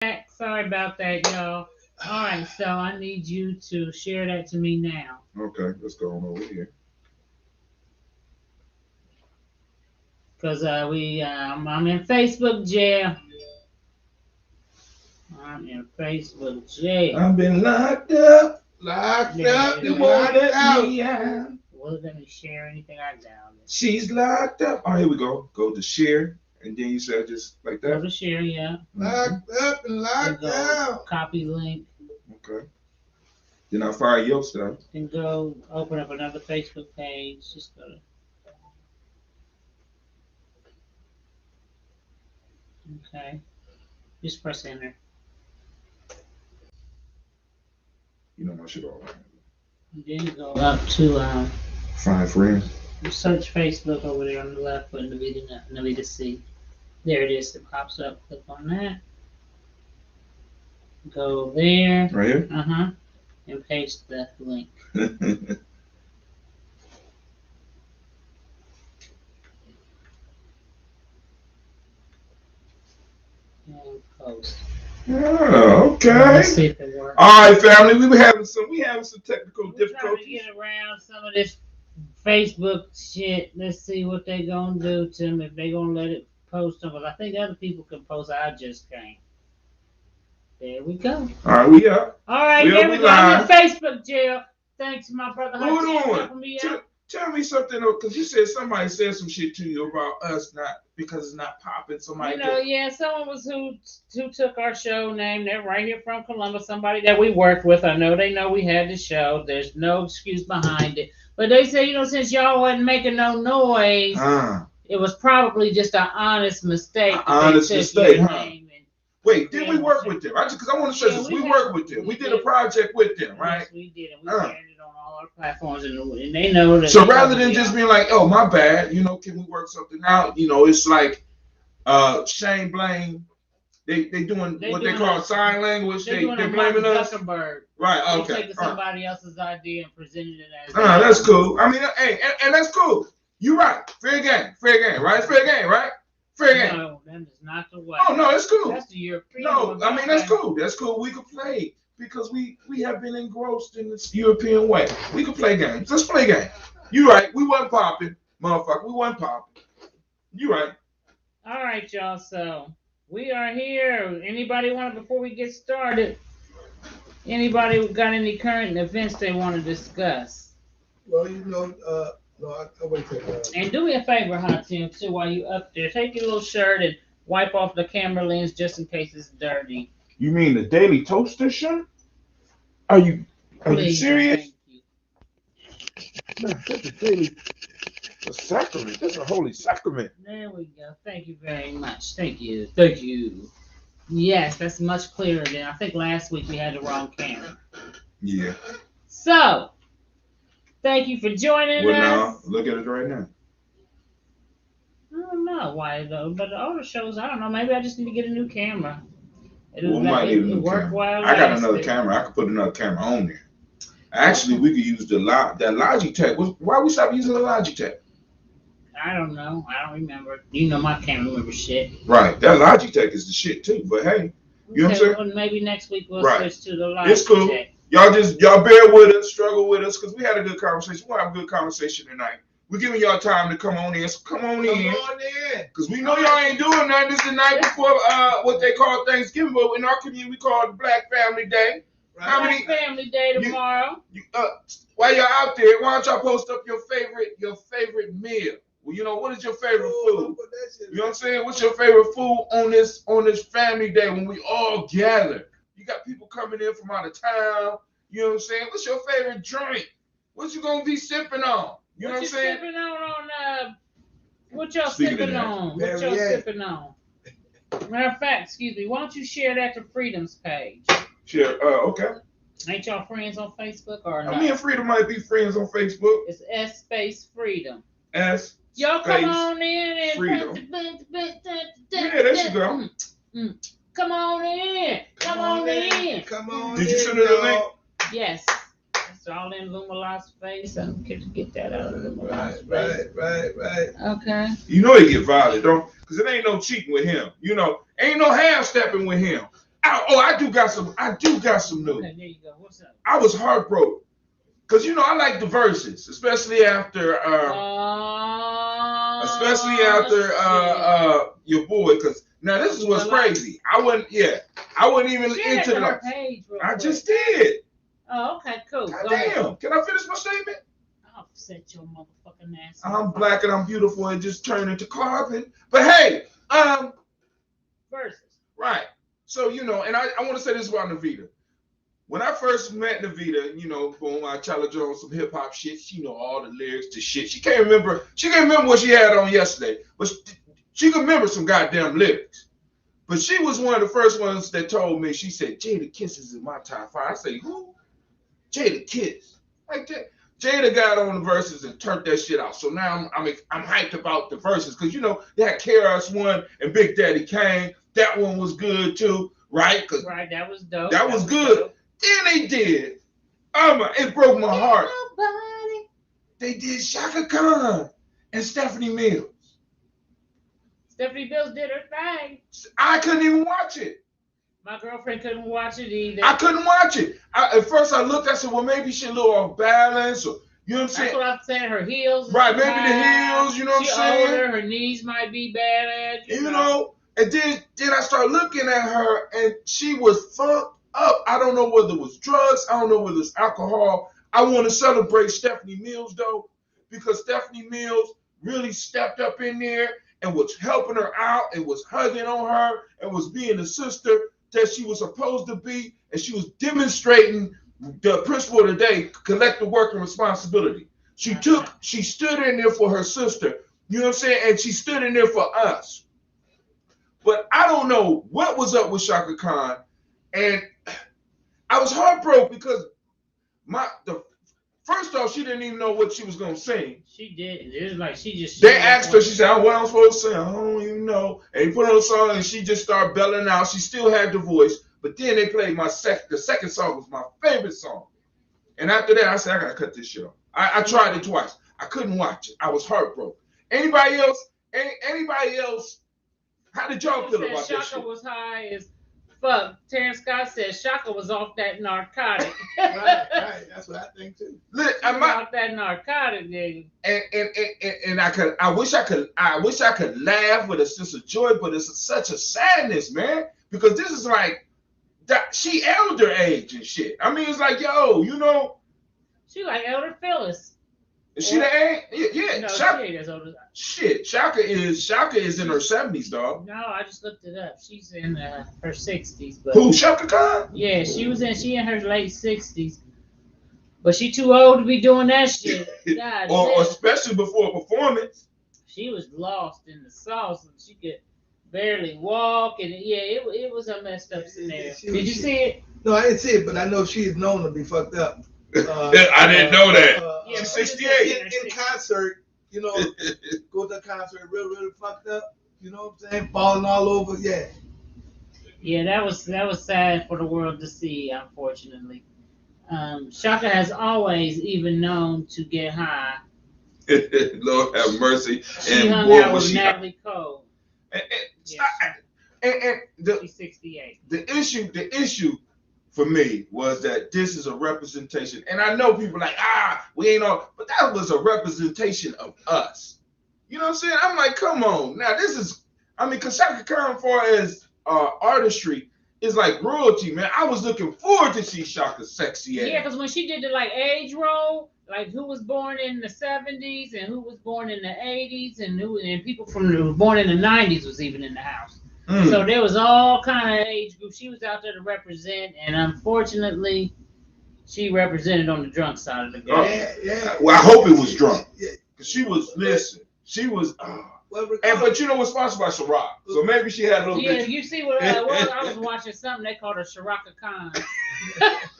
Sorry about that, y'all. All right, so I need you to share that to me now. Okay, let's go on over here. Cause I'm in Facebook jail. I'm in Facebook jail. I've been locked up, locked Yeah, up. They won't let me out. Well, let me share anything I downloaded. She's locked up. Oh, here we go. Go to share, and then you said just like Go that. to share, yeah. Locked up and Then locked go out. copy link. Okay. Then I fire your stuff. Then go open up another Facebook page. Just go to okay. Just press enter. You know my shit all right. Then you go up to Find friends. search Facebook over there on the left with Navita C. There it is. It pops up. Click on that. Go there. Right here. And paste the link. And post. Oh, okay. Let's see if it works. All right, family. We having some technical We're trying to difficulties. get around some of this Facebook shit. Let's see what they gonna do to me. If they gonna let it post them. Because I think other people can post. I just can't. There we go. All right, we up. All right, We there up, we we go. I'm in live. Facebook jail. Thanks, my brother. Hold Hutchins, on. helping me out. Tell me something though, because you said somebody said some shit to you about us not because it's not popping. Somebody. Yeah, someone was who took our show name. They're right here from Columbus. Somebody that we worked with. I know they know we had the show. There's no excuse behind it. But they say, since y'all wasn't making no noise, it was probably just an honest mistake. Honest mistake, huh? Name. Wait, did we work with them? Because I want to say this. We worked with them. We did a project with them, right? Yes, we did. And we shared it on all our platforms, and they know that. So rather than just being like, "Oh, my bad," can we work something out? It's like shame, blame. They doing what they call sign language. They blaming us. Zuckerberg. Right. Okay. They taking somebody else's idea and presenting it as. That's cool. I mean, hey, and that's cool. You right. Fair game, right? Fair game, right? Fair game. No, that is not the way. Oh no, it's cool. That's the European. No, I mean that's cool. That's cool. We could play because we have been engrossed in this European way. We could play games. Let's play games. You right. We wasn't popping, motherfucker. We wasn't popping. You right. All right, y'all. So we are here. Anybody want to, before we get started? Anybody got any current events they want to discuss? Well, no, I wait till. And do me a favor, huh, Tim, too, while you up there, take your little shirt and wipe off the camera lens just in case it's dirty. You mean the Daily Toaster shirt? Are you serious? Thank you. No, that's a daily sacrament. That's a holy sacrament. There we go. Thank you very much. Thank you. Thank you. Yes, that's much clearer than I think last week we had the wrong camera. Yeah. So, thank you for joining us. Now, look at it right now. I don't know why though, but the older shows, I don't know. Maybe I just need to get a new camera. We might need a new camera. I got another camera. I could put another camera on there. Actually, we could use that Logitech. Why we stop using the Logitech? I don't know. I don't remember. My can't remember shit. Right. That Logitech is the shit too. But hey, you know what I'm saying? Well, maybe next week we'll switch to the Logitech. It's cool. Y'all bear with us, struggle with us, because we had a good conversation. We'll have a good conversation tonight. We're giving y'all time to come on in. So come on in. Because we know y'all ain't doing nothing. This is the night before what they call Thanksgiving, but in our community we call it Black Family Day. Black Family Day tomorrow. While y'all out there, why don't y'all post up your favorite meal? Well, what is your favorite food? You know what I'm saying? What's your favorite food on this family day when we all gather? You got people coming in from out of town. You know what I'm saying? What's your favorite drink? What you gonna be sipping on? You know what I'm saying? Sipping on what y'all sipping on? What y'all sipping on? Matter of fact, excuse me, why don't you share that to Freedom's page? Share. Okay. Ain't y'all friends on Facebook or not? Me and Freedom might be friends on Facebook. It's S space Freedom. S. Y'all come on in and Freedom. Yeah, there you go. Come on in. Come on in. Come on. Did you send her the link? Yes. It's all in Lumala's face. I don't care to get that out of Lumala's face. Right. Okay. You know he get violent, don't? Because it ain't no cheating with him. Ain't no half stepping with him. I do got some news. Okay, there you go. What's up? I was heartbroken. Cause I like the verses, especially after your boy. Cause now this is what's crazy. I wouldn't even into the page. I just did. Oh, okay, cool. Damn. Can I finish my statement? I'll upset your motherfucking ass. I'm black and I'm beautiful and just turned into carbon. But hey, verses. Right. So and I want to say this about Navita. When I first met Navita, boom, I challenged her on some hip hop shit. She know all the lyrics to shit. She can't remember what she had on yesterday, but she can remember some goddamn lyrics. But she was one of the first ones that told me. She said, "Jada Kiss is in my top 5." I say, "Who?" Jada Kiss. Like that. Jada got on the verses and turned that shit out. So now I'm hyped about the verses because they had KRS-One and Big Daddy Kane. That one was good too, right? Right, that was dope. That was good. Dope. Then they did. It broke my heart. Nobody. They did Shaka Khan and Stephanie Mills. Stephanie Mills did her thing. I couldn't even watch it. My girlfriend couldn't watch it either. I couldn't watch it. At first I looked, I said, well, maybe she's a little off balance, or you know what I'm saying? That's what I'm saying. Her heels. Right, maybe the heels, you know what I'm saying? Older, her knees might be bad. You know? And then I started looking at her and she was fucked up. I don't know whether it was drugs. I don't know whether it's alcohol. I want to celebrate Stephanie Mills though, because Stephanie Mills really stepped up in there and was helping her out and was hugging on her and was being the sister that she was supposed to be. And she was demonstrating the principle of the day, collective work and responsibility. She stood in there for her sister, you know what I'm saying? And she stood in there for us. But I don't know what was up with Shaka Khan. And I was heartbroken because first off, she didn't even know what she was gonna sing. She did. It was like she just. They asked her. She said, "What I'm supposed to sing? I don't even know." And he put on a song, and she just started belling out. She still had the voice, but then they played the second song was my favorite song. And after that, I said, "I gotta cut this shit off." I tried it twice. I couldn't watch it. I was heartbroken. Anybody else? Anybody else? How did y'all feel about that shit? Shaka was high as fuck. Terrence Scott said Shaka was off that narcotic. right. That's what I think too. Look, I'm off that narcotic, nigga. And I wish I could laugh with a sense of joy, but it's such a sadness, man. Because this is like that she elder age and shit. I mean, it's like, yo, she like Elder Phyllis. Is she the age? Yeah. No, Shaka, she ain't as old as shit. Shaka is in her 70s, dog. No, I just looked it up. She's in her 60s. But who, Shaka Khan? Yeah, she in her late 60s. But she too old to be doing that shit. God, or especially before a performance. She was lost in the sauce and she could barely walk. And it was a messed up scenario. Did you see it? No, I didn't see it, but I know she's known to be fucked up. I didn't know that. She's 68. In concert, go to a concert really fucked up. You know what I'm saying? Falling all over. Yeah. Yeah, that was sad for the world to see, unfortunately. Shaka has always even known to get high. Lord have mercy. She hung out with Natalie Cole. She's 68. The issue for me was that this is a representation, and I know people are like, we ain't all, but that was a representation of us. You know what I'm saying? I'm like, come on. Now this is, because Shaka Khan, as far as artistry, is like royalty, man. I was looking forward to see Shaka's sexy ass. Yeah, because when she did the age roll, like who was born in the 70s and who was born in the 80s and people who were born in the 90s was even in the house. So there was all kind of age groups. She was out there to represent, and unfortunately, she represented on the drunk side of the game. Yeah. Well, I hope it was drunk. She was, she was, but what's sponsored by Ciroc, so maybe she had a little bit. Yeah, you see what I was watching something, they called her Shaka Khan.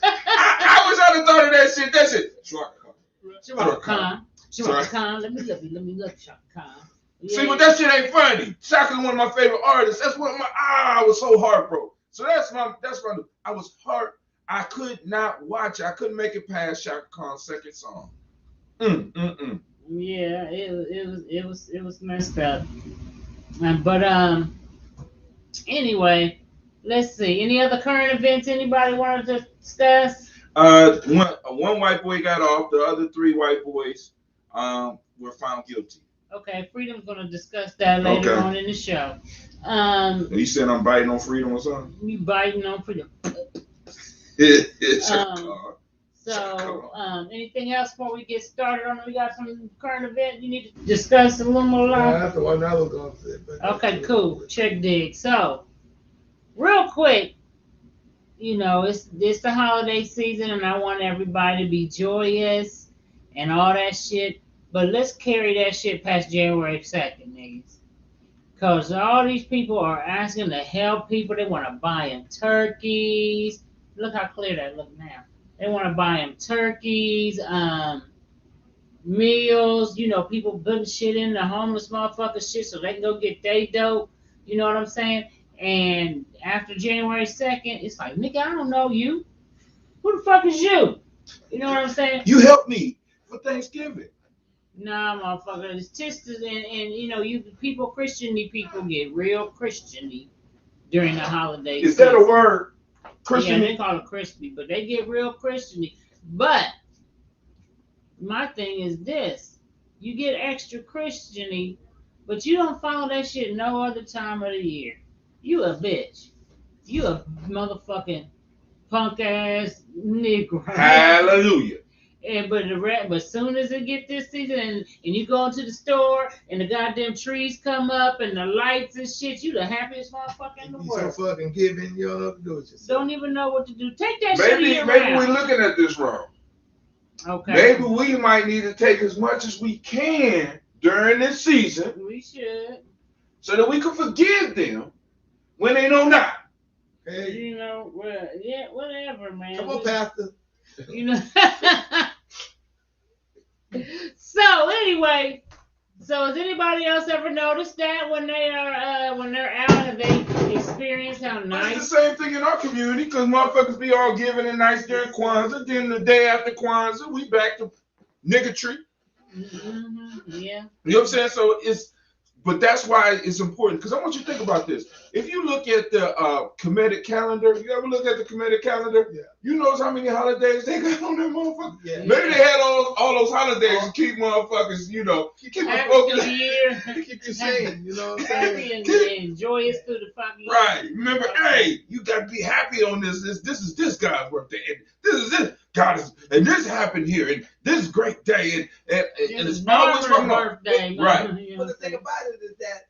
I was out of thought of that shit. That's it. Shaka Khan. Let me look, Shaka Khan. Yeah. See, but that shit ain't funny. Shaka is one of my favorite artists. That's one of my. I was so heartbroken. So that's my. I was I could not watch it. I couldn't make it past Shaka Khan's second song. Yeah, it was messed up. But anyway, Let's see. Any other current events anybody wanted to discuss? One white boy got off. The other three white boys were found guilty. Okay, Freedom's gonna discuss that later on in the show. You said I'm biting on Freedom or something? You biting on Freedom. It's anything else before we get started on? We got some current event you need to discuss a little more. That's the one I was gonna say. Okay, cool. Check dig. So, real quick, it's the holiday season, and I want everybody to be joyous and all that shit. But let's carry that shit past January 2nd, niggas. Because all these people are asking to help people. They want to buy them turkeys. Look how clear that look now. They want to buy them turkeys, meals. People putting shit in the homeless motherfucker shit so they can go get they dope. You know what I'm saying? And after January 2nd, it's like, nigga, I don't know you. Who the fuck is you? You know what I'm saying? You helped me for Thanksgiving. Nah, motherfucker. It's just and you people, Christian-y people get real Christian-y during the holidays. Is that a word? Christian? Yeah, they call it crispy, but they get real Christian-y. But my thing is this: you get extra Christian-y, but you don't follow that shit no other time of the year. You a bitch. You a motherfucking punk ass nigga. Hallelujah. But soon as it get this season and you go into the store and the goddamn trees come up and the lights and shit, you the happiest motherfucker in the world. So fucking giving, you don't know what to do with yourself. Don't even know what to do. Take that maybe, shit maybe we're looking at this wrong. Okay. Maybe we might need to take as much as we can during this season. We should. So that we can forgive them when they know not. Hey. Whatever, man. Come on, Pastor. So anyway, has anybody else ever noticed that when they're out and they experience how nice? It's the same thing in our community because motherfuckers be all giving and nice during Kwanzaa. Then the day after Kwanzaa, we back to niggatry. Mm-hmm. Yeah. You know what I'm saying? So but that's why it's important because I want you to think about this. If you look at the Kemetic calendar, you ever look at the Kemetic calendar? Yeah. You notice how many holidays they got on that motherfucker? Yeah. Maybe they had all those holidays to keep motherfuckers, keep happy focused. Year. Keep you sane, you know what I'm saying? Happy and joyous through the fucking year. Right. Remember, hey, you got to be happy on this. This is this God's birthday. And this is this. God is, and this happened here. And this is a great day. And it's always my birthday. Right. But the thing about it is that,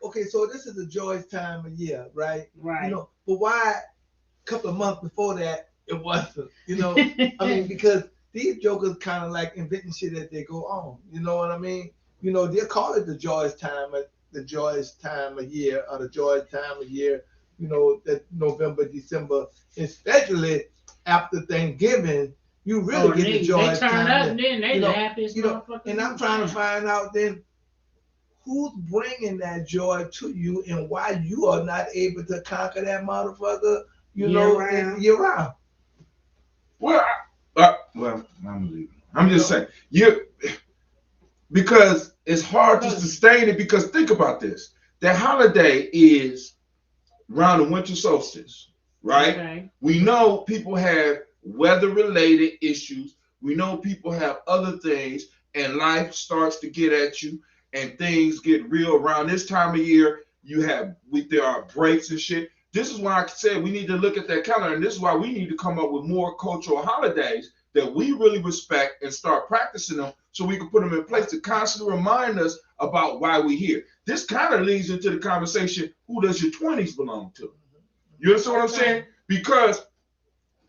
okay, so this is the joyous time of year, right? Right. But why a couple of months before that, it wasn't, I mean, because these jokers kind of like inventing shit as they go on. You know what I mean? They'll call it the joyous time of year, or the joyous time of year, that November, December, especially after Thanksgiving, you really get the joyous time. They turn up, then they the happiest motherfuckers. And I'm trying to find out then who's bringing that joy to you and why you are not able to conquer that motherfucker, year round. Well, I'm leaving. I'm just saying, because it's hard to sustain it. Because think about this: that holiday is around the winter solstice, right? Okay. We know people have weather-related issues. We know people have other things, and life starts to get at you, and things get real around this time of year. There are breaks and shit. This is why I said we need to look at that calendar, and this is why we need to come up with more cultural holidays that we really respect and start practicing them so we can put them in place to constantly remind us about why we're here. This kind of leads into the conversation, who does your 20s belong to? You understand what I'm saying? Because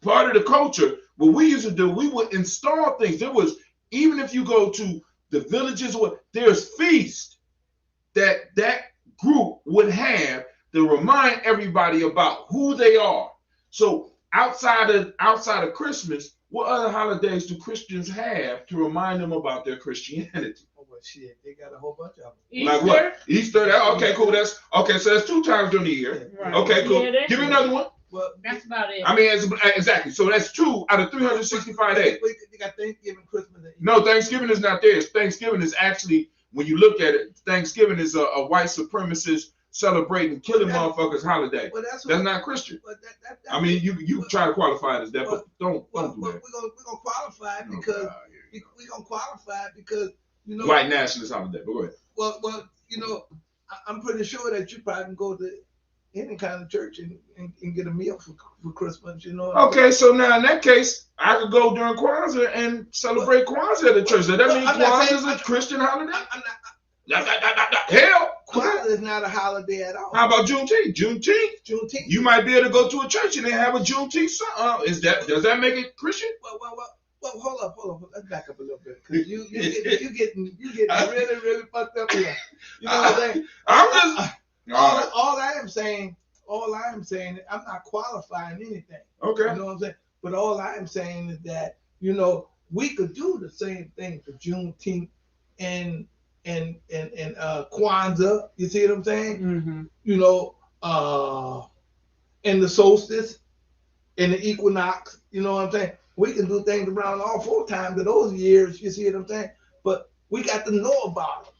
part of the culture, what we used to do, we would install things. Even if you go to the villages, there's feasts that group would have to remind everybody about who they are. So outside of Christmas, what other holidays do Christians have to remind them about their Christianity? Oh, well, shit, they got a whole bunch of them. Easter? Like what? Easter. Okay, cool. So that's 2 times during the year. Right. Okay, cool. Yeah, Give me another one. Well, that's about it. I mean, exactly. So that's 2 out of 365 days. You got Thanksgiving, Christmas, and Easter. No, Thanksgiving is not there. Thanksgiving is actually, when you look at it, Thanksgiving is a white supremacist celebrating killing motherfuckers holiday. Well, that's not Christian. I mean, you try to qualify it as that, but don't do that. We're gonna qualify it because we're gonna qualify it because white nationalist holiday. But go ahead. Well, I'm pretty sure that you probably can go to any kind of church and get a meal for Christmas. Okay, so now in that case, I could go during Kwanzaa and celebrate Kwanzaa at the church. So that means Kwanzaa is a Christian holiday. Hell, Kwanzaa is not a holiday at all. How about Juneteenth? Juneteenth. You might be able to go to a church and they have a Juneteenth. Does that make it Christian? Well, hold up. Let's back up a little bit, because you getting really fucked up here. You know what I'm saying? I'm just all I am saying, I'm not qualifying anything. Okay. You know what I'm saying? But all I am saying is that we could do the same thing for Juneteenth and Kwanzaa. You see what I'm saying? Mm-hmm. And the solstice and the equinox. You know what I'm saying? We can do things around all 4 times of those years. You see what I'm saying? But we got to know about it.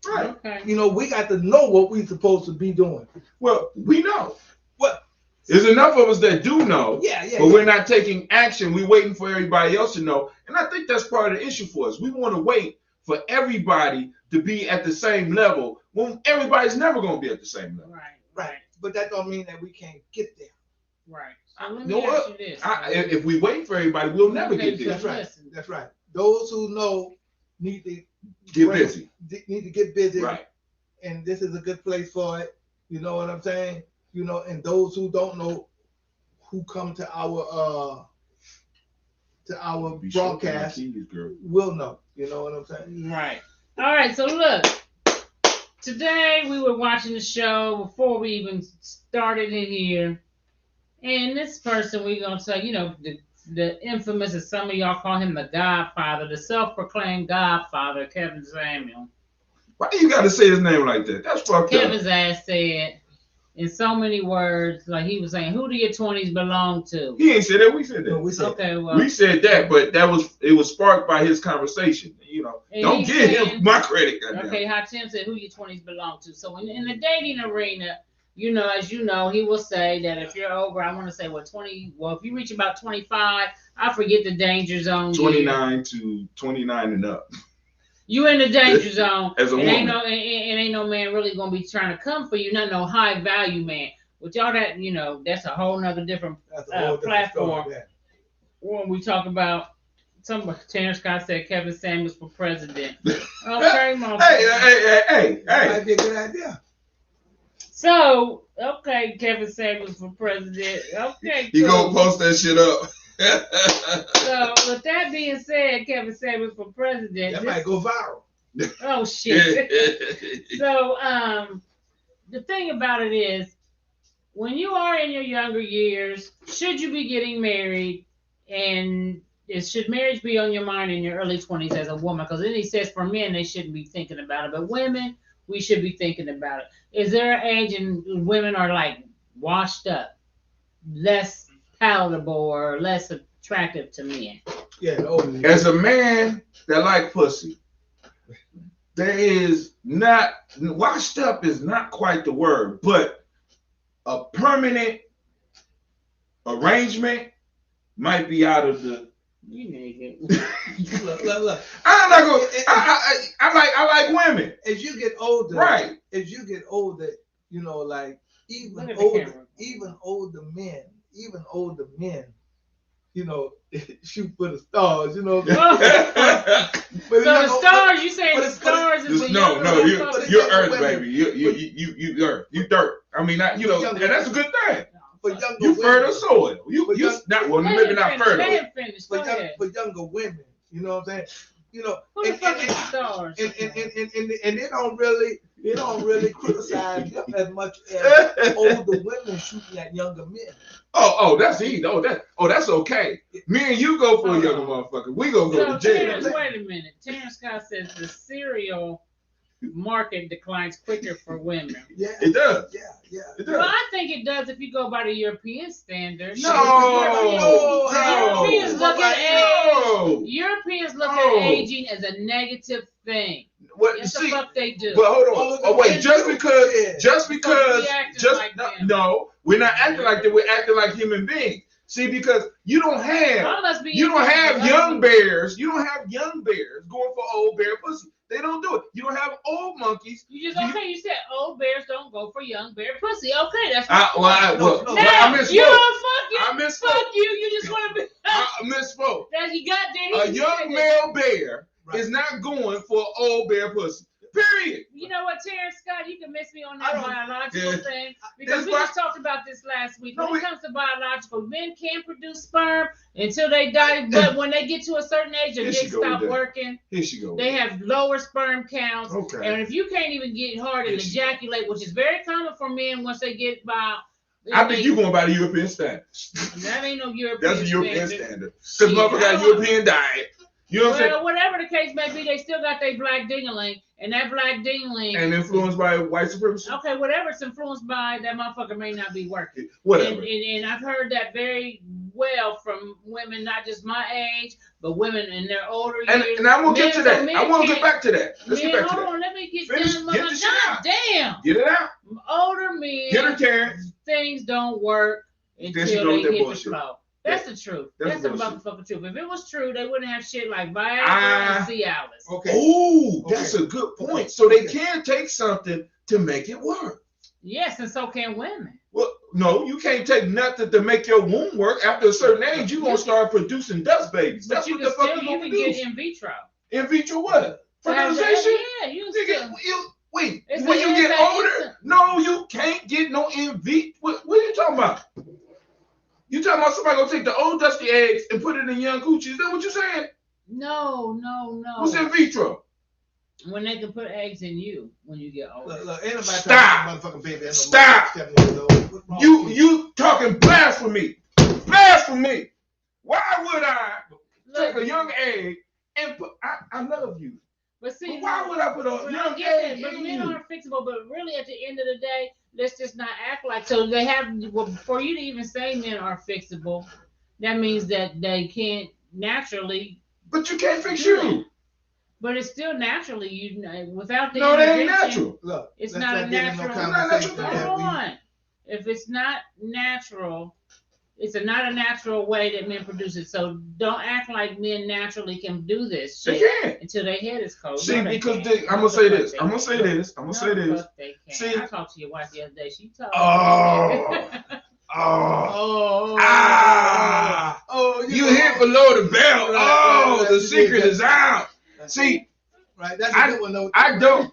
Right. Okay. We got to know what we're supposed to be doing. Well, we know. What? There's enough of us that do know. Yeah. But we're not taking action. We're waiting for everybody else to know. And I think that's part of the issue for us. We want to wait for everybody to be at the same level when everybody's never going to be at the same level. Right. But that don't mean that we can't get there. Right. So let me ask you this. If we wait for everybody, we'll never get there. That's right. Those who know need to get busy. Need to get busy. Right. And this is a good place for it. You know what I'm saying? And those who don't know, who come to our broadcast will know. You know what I'm saying? Right. All right. So look, today we were watching the show before we even started in here. And this person, we're going to say, the infamous, as some of y'all call him, the Godfather, the self-proclaimed Godfather, Kevin Samuel. Why you got to say his name like that? That's fucked up. Kevin's ass said, in so many words, like he was saying, who do your 20s belong to? He ain't said that. We said that. No, we said we said that, but it was sparked by his conversation. Don't give him my credit. Okay, Hatim said, who your 20s belong to? So in the dating arena, as you know, he will say that if you're over, I want to say 20, if you reach about 25, I forget the danger zone. 29 to 29 and up. You in the danger zone. As a woman. Ain't no man really going to be trying to come for you, not no high value man. With y'all that, that's a whole nother different platform. When we talk about, Terrence Scott said Kevin Samuels for president. Okay, mom. Hey. Might be a good idea. So, okay, Kevin Samuels for president. Okay, cool. You gonna post that shit up. So, with that being said, Kevin Samuels for president. That might go viral. Oh, shit. So, the thing about it is, when you are in your younger years, should you be getting married? And should marriage be on your mind in your early 20s as a woman? Because then he says for men, they shouldn't be thinking about it. But women, we should be thinking about it. Is there an age and women are like washed up, less palatable or less attractive to men? Yeah. As a man that like pussy, there is not, washed up is not quite the word, but a permanent arrangement might be out of the. You nigga. Look. I'm not going. I like women. As you get older, right? As you get older, like even older men, shoot for the stars. So the stars, you saying the stars is no, you're Earth, baby. You Earth, you dirt. I mean, and that's a good thing. You fertile soil. You not well, maybe not fertile. For younger women, you know what I'm saying? Who the fuck is stars? And they don't really criticize them as much as older women shooting at younger men. Oh, that's easy. That's okay. Me and you go for a younger motherfucker. We gonna go to jail. Wait a minute. Terrence Scott says the cereal market declines quicker for women. Yeah, it does. Yeah. It does. Well, I think it does if you go by the European standard. No. Europeans look at aging as a negative thing. what? Yes, See, the fuck they do. but hold on. Oh wait, just because, like no, we're not acting like that. We're acting like human beings. See, because you don't have young bears. You don't have young bears going for old bear pussy. They don't do it. You don't have old monkeys. You said old bears don't go for young bear pussy. Okay, that's I misspoke. You don't fuck you. I misspoke. Fuck you. You just want to be. I misspoke. That you got there. A young male bear is not going for old bear pussy. Period. You know what, Terrence Scott, you can miss me on that biological thing because we just talked about this last week. When it comes to biological, men can produce sperm until they die, but when they get to a certain age, their dicks stop working. Here she goes. They have lower sperm counts. Okay. And if you can't even get hard and ejaculate, which is very common for men once they get by. I think you're going by the European standard. That ain't no European standard. That's a European standard. Because motherfucker got a European diet. You know what I'm saying? Whatever the case may be, they still got their black ding-a-ling, and that black ding-a-ling. And influenced by white supremacy? Okay, whatever it's influenced by, that motherfucker may not be working. Whatever. And I've heard that very well from women, not just my age, but women in their older years. And I'm going to get to that. I want to get back to that. Let's get back to that. Hold on, let me get Finish, down. get this shit out. Damn. Get it out. Older men. Get her, Terrence. Things don't work until they hit the flow. That's the truth. That's the motherfucking truth. If it was true, they wouldn't have shit like Viagra and Cialis. Okay. Oh, that's a good point. So they can take something to make it work. Yes, and so can women. Well, no, you can't take nothing to make your womb work. After a certain age, you're going to start producing dust babies. That's what the fuck you're going to do. You can get in vitro. In vitro what? Fertilization? Yeah, wait, when you get older? No, you can't get no in vitro. What are you talking about? You talking about somebody gonna take the old dusty eggs and put it in young coochie? Is that what you're saying? No. What's in vitro? When they can put eggs in you when you get older. Look, stop. Motherfucking baby. Stop. You talking blasphemy. Blasphemy. Why would I take a young egg and put, I love you. But see, why would I put a young egg but in men you? are fixable, but really at the end of the day, let's just not act like so. They have, well, for you to even say men are fixable, that means that they can't naturally. But you can't fix you. But it's still naturally, you without the. No, that ain't natural. Look, it's not a natural. Hold on. If it's not natural, it's not a natural way that men produce it. So don't act like men naturally can do this shit. They can't. Until their head is cold. See, because I'm gonna say this. I'm gonna say this. See, I talked to your wife the other day. She told me. You hit below the belt. The secret is out. See, right? That's a good one, though. I don't.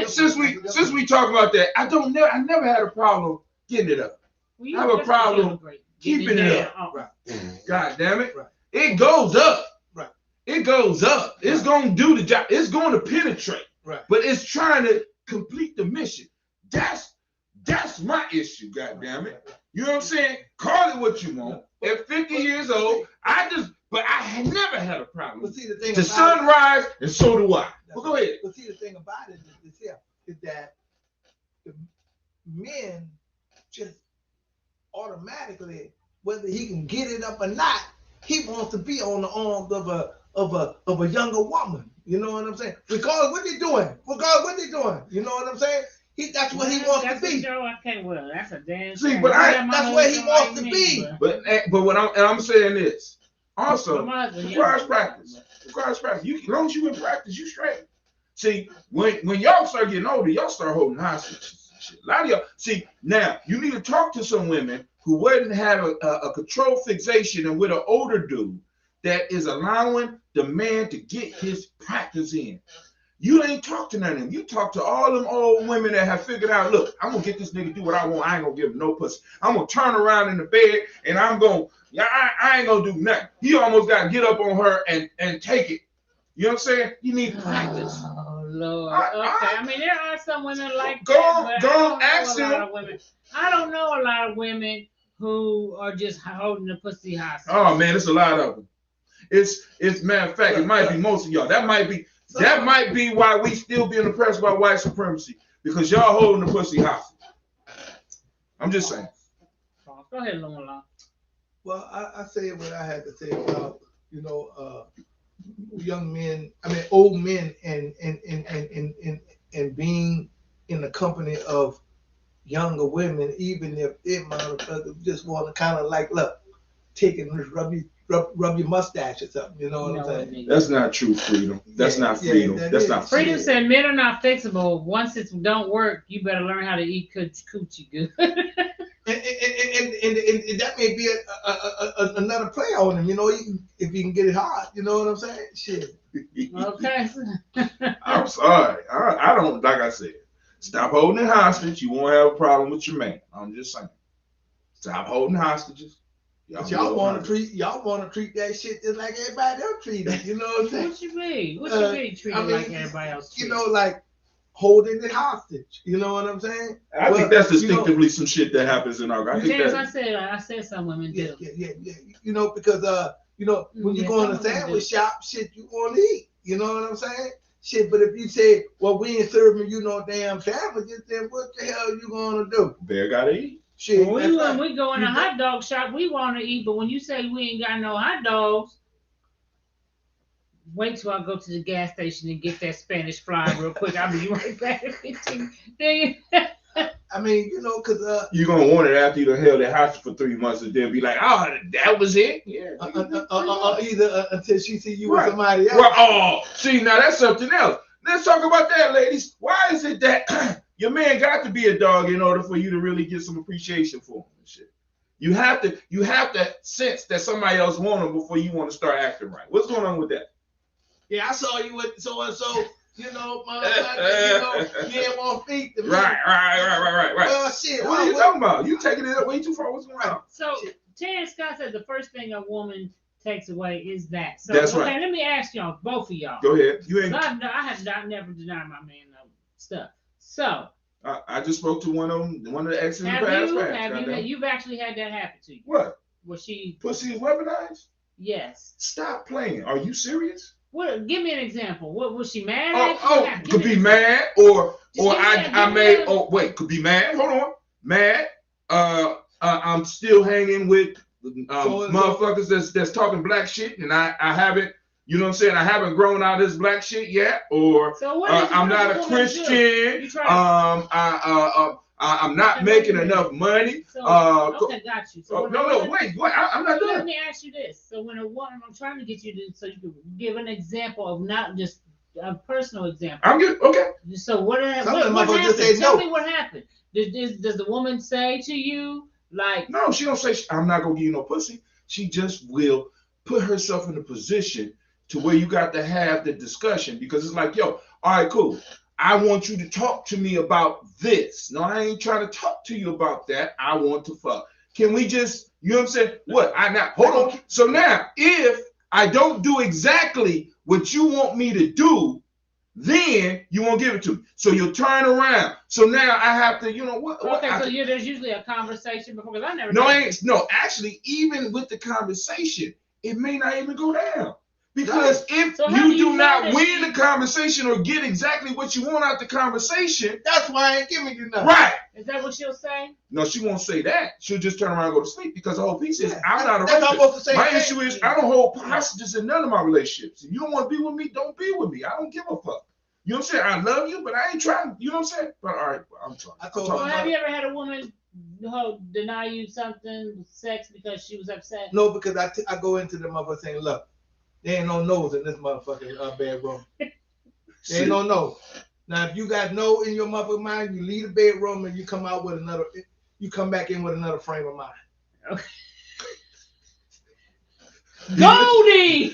Since we talk about that, I never had a problem getting it up. I have a problem keeping it up. Right. God damn it. Right. It goes up. Right. It goes up. It's going to do the job. It's going to penetrate. Right. But it's trying to complete the mission. That's my issue, God damn it. You know what I'm saying? Call it what you want. At 50 years old, but I had never had a problem. But see, the thing the sun rise, and so do I. Well, go ahead. But see, the thing about it is that the men just automatically, whether he can get it up or not, he wants to be on the arms of a younger woman. You know what I'm saying? Regardless what they're doing. You know what I'm saying? That's what he wants to be. That's a damn. See, but that's where he wants to be. But what I'm saying is, also, requires practice. As long as you in practice, you straight. See, when y'all start getting older, y'all start holding hostages. A lot of y'all. See, now you need to talk to some women who wouldn't have a control fixation and with an older dude that is allowing the man to get his practice in. You ain't talk to none of them. You talk to all them old women that have figured out, look, I'm gonna get this nigga do what I want. I ain't gonna give him no pussy. I'm gonna turn around in the bed and I ain't gonna do nothing. He almost got to get up on her and take it. You know what I'm saying? You need practice. Oh Lord. Okay. I mean, there are some women like go on, ask them. I don't know a lot of women who are just holding the pussy hostage. Oh man, it's a lot of them. It's matter of fact, it might be most of y'all. That might be why we still being oppressed by white supremacy, because y'all holding the pussy hostage. I'm just saying. Go ahead, Long. Well, I said what I had to say about, young men, I mean old men, and being in the company of younger women, even if they motherfuckers just want to kind of like look, taking this rub your mustache or something. You know what I'm saying? That's not true freedom. That's not freedom. That's not freedom. Said men are not fixable. Once it don't work, you better learn how to eat coochie good. And that may be another play on him, you know, if you can get it hard, you know what I'm saying? Shit. Okay. I'm sorry. I don't, like I said, stop holding it hostage. You won't have a problem with your man. I'm just saying. Stop holding hostages. Y'all want to treat that shit just like everybody else treat it. You know what I'm saying? What you mean? What you mean treat it like everybody else treat it? You know, like holding it hostage. You know what I'm saying? I think that's distinctively some shit that happens in our. I said some women do. Yeah. You know, because when you go in a sandwich shop, shit, you want to eat. You know what I'm saying? Shit, but if you say, well, we ain't serving you no damn sandwiches, then what the hell are you gonna do? Bear gotta eat. Shit, when we go in a hot dog shop, we want to eat, but when you say we ain't got no hot dogs, wait till I go to the gas station and get that Spanish fly real quick. I'll be right back in 15 days. I mean, you know, because you're gonna want it after you done held that hostage for 3 months and then be like, oh, that was it. Yeah. Either until she see you with somebody else. Well, oh, see, now that's something else. Let's talk about that, ladies. Why is it that your man got to be a dog in order for you to really get some appreciation for him and shit? You have to sense that somebody else want him before you want to start acting right. What's going on with that? Yeah, I saw you with so and so. You know, motherfucker, you ain't want to feed the man. Right. Well, shit. What are you talking about? You taking it way too far. What's going on? So, Terrence Scott said the first thing a woman takes away is that. So, that's right. Let me ask y'all, both of y'all. Go ahead. You ain't. I have not never denied my man no stuff. So. I just spoke to one of the exes in the past. You've actually had that happen to you? What? Was she? Pussy is weaponized? Yes. Stop playing. Are you serious? What? Give me an example. What was she mad? Could be mad or I may. Oh wait, could be mad. Hold on, mad. I'm still hanging with motherfuckers that's talking black shit, and I haven't. You know what I'm saying? I haven't grown out of this black shit yet, or I'm not a Christian. I'm not making enough money. Okay, got you. So wait, what? I'm not doing. Let me ask you this. So when a woman, I'm trying to get you to, so you can give an example of not just a personal example. I'm good. Okay. So what happened? Tell me what happened. Does the woman say to you like? No, she don't say I'm not gonna give you no pussy. She just will put herself in a position to where you got to have the discussion, because it's like, yo, all right, cool. I want you to talk to me about this. No, I ain't trying to talk to you about that. I want to fuck. Can we just, you know what I'm saying? What? Hold on. So now, if I don't do exactly what you want me to do, then you won't give it to me. So you'll turn around. So now I have to, you know what? There's usually a conversation before, because I never. No, actually, even with the conversation, it may not even go down. Because if you do not win the conversation or get exactly what you want out the conversation, that's why I ain't giving you nothing. Right. Is that what she'll say? No, she won't say that. She'll just turn around and go to sleep, because the whole piece is I'm not a rapist. My issue is I don't hold hostages in none of my relationships. If you don't want to be with me, don't be with me. I don't give a fuck. You know what I'm saying? I love you, but I ain't trying. You know what I'm saying? But all right, I'm sorry. Have you ever had a woman deny you something, sex, because she was upset? No, because I go into the motherfucker saying, look, there ain't no nose in this motherfucking bedroom. There ain't no nose. Now, if you got no in your motherfucking mind, you leave the bedroom and you come out with another. You come back in with another frame of mind. Okay. Goldie!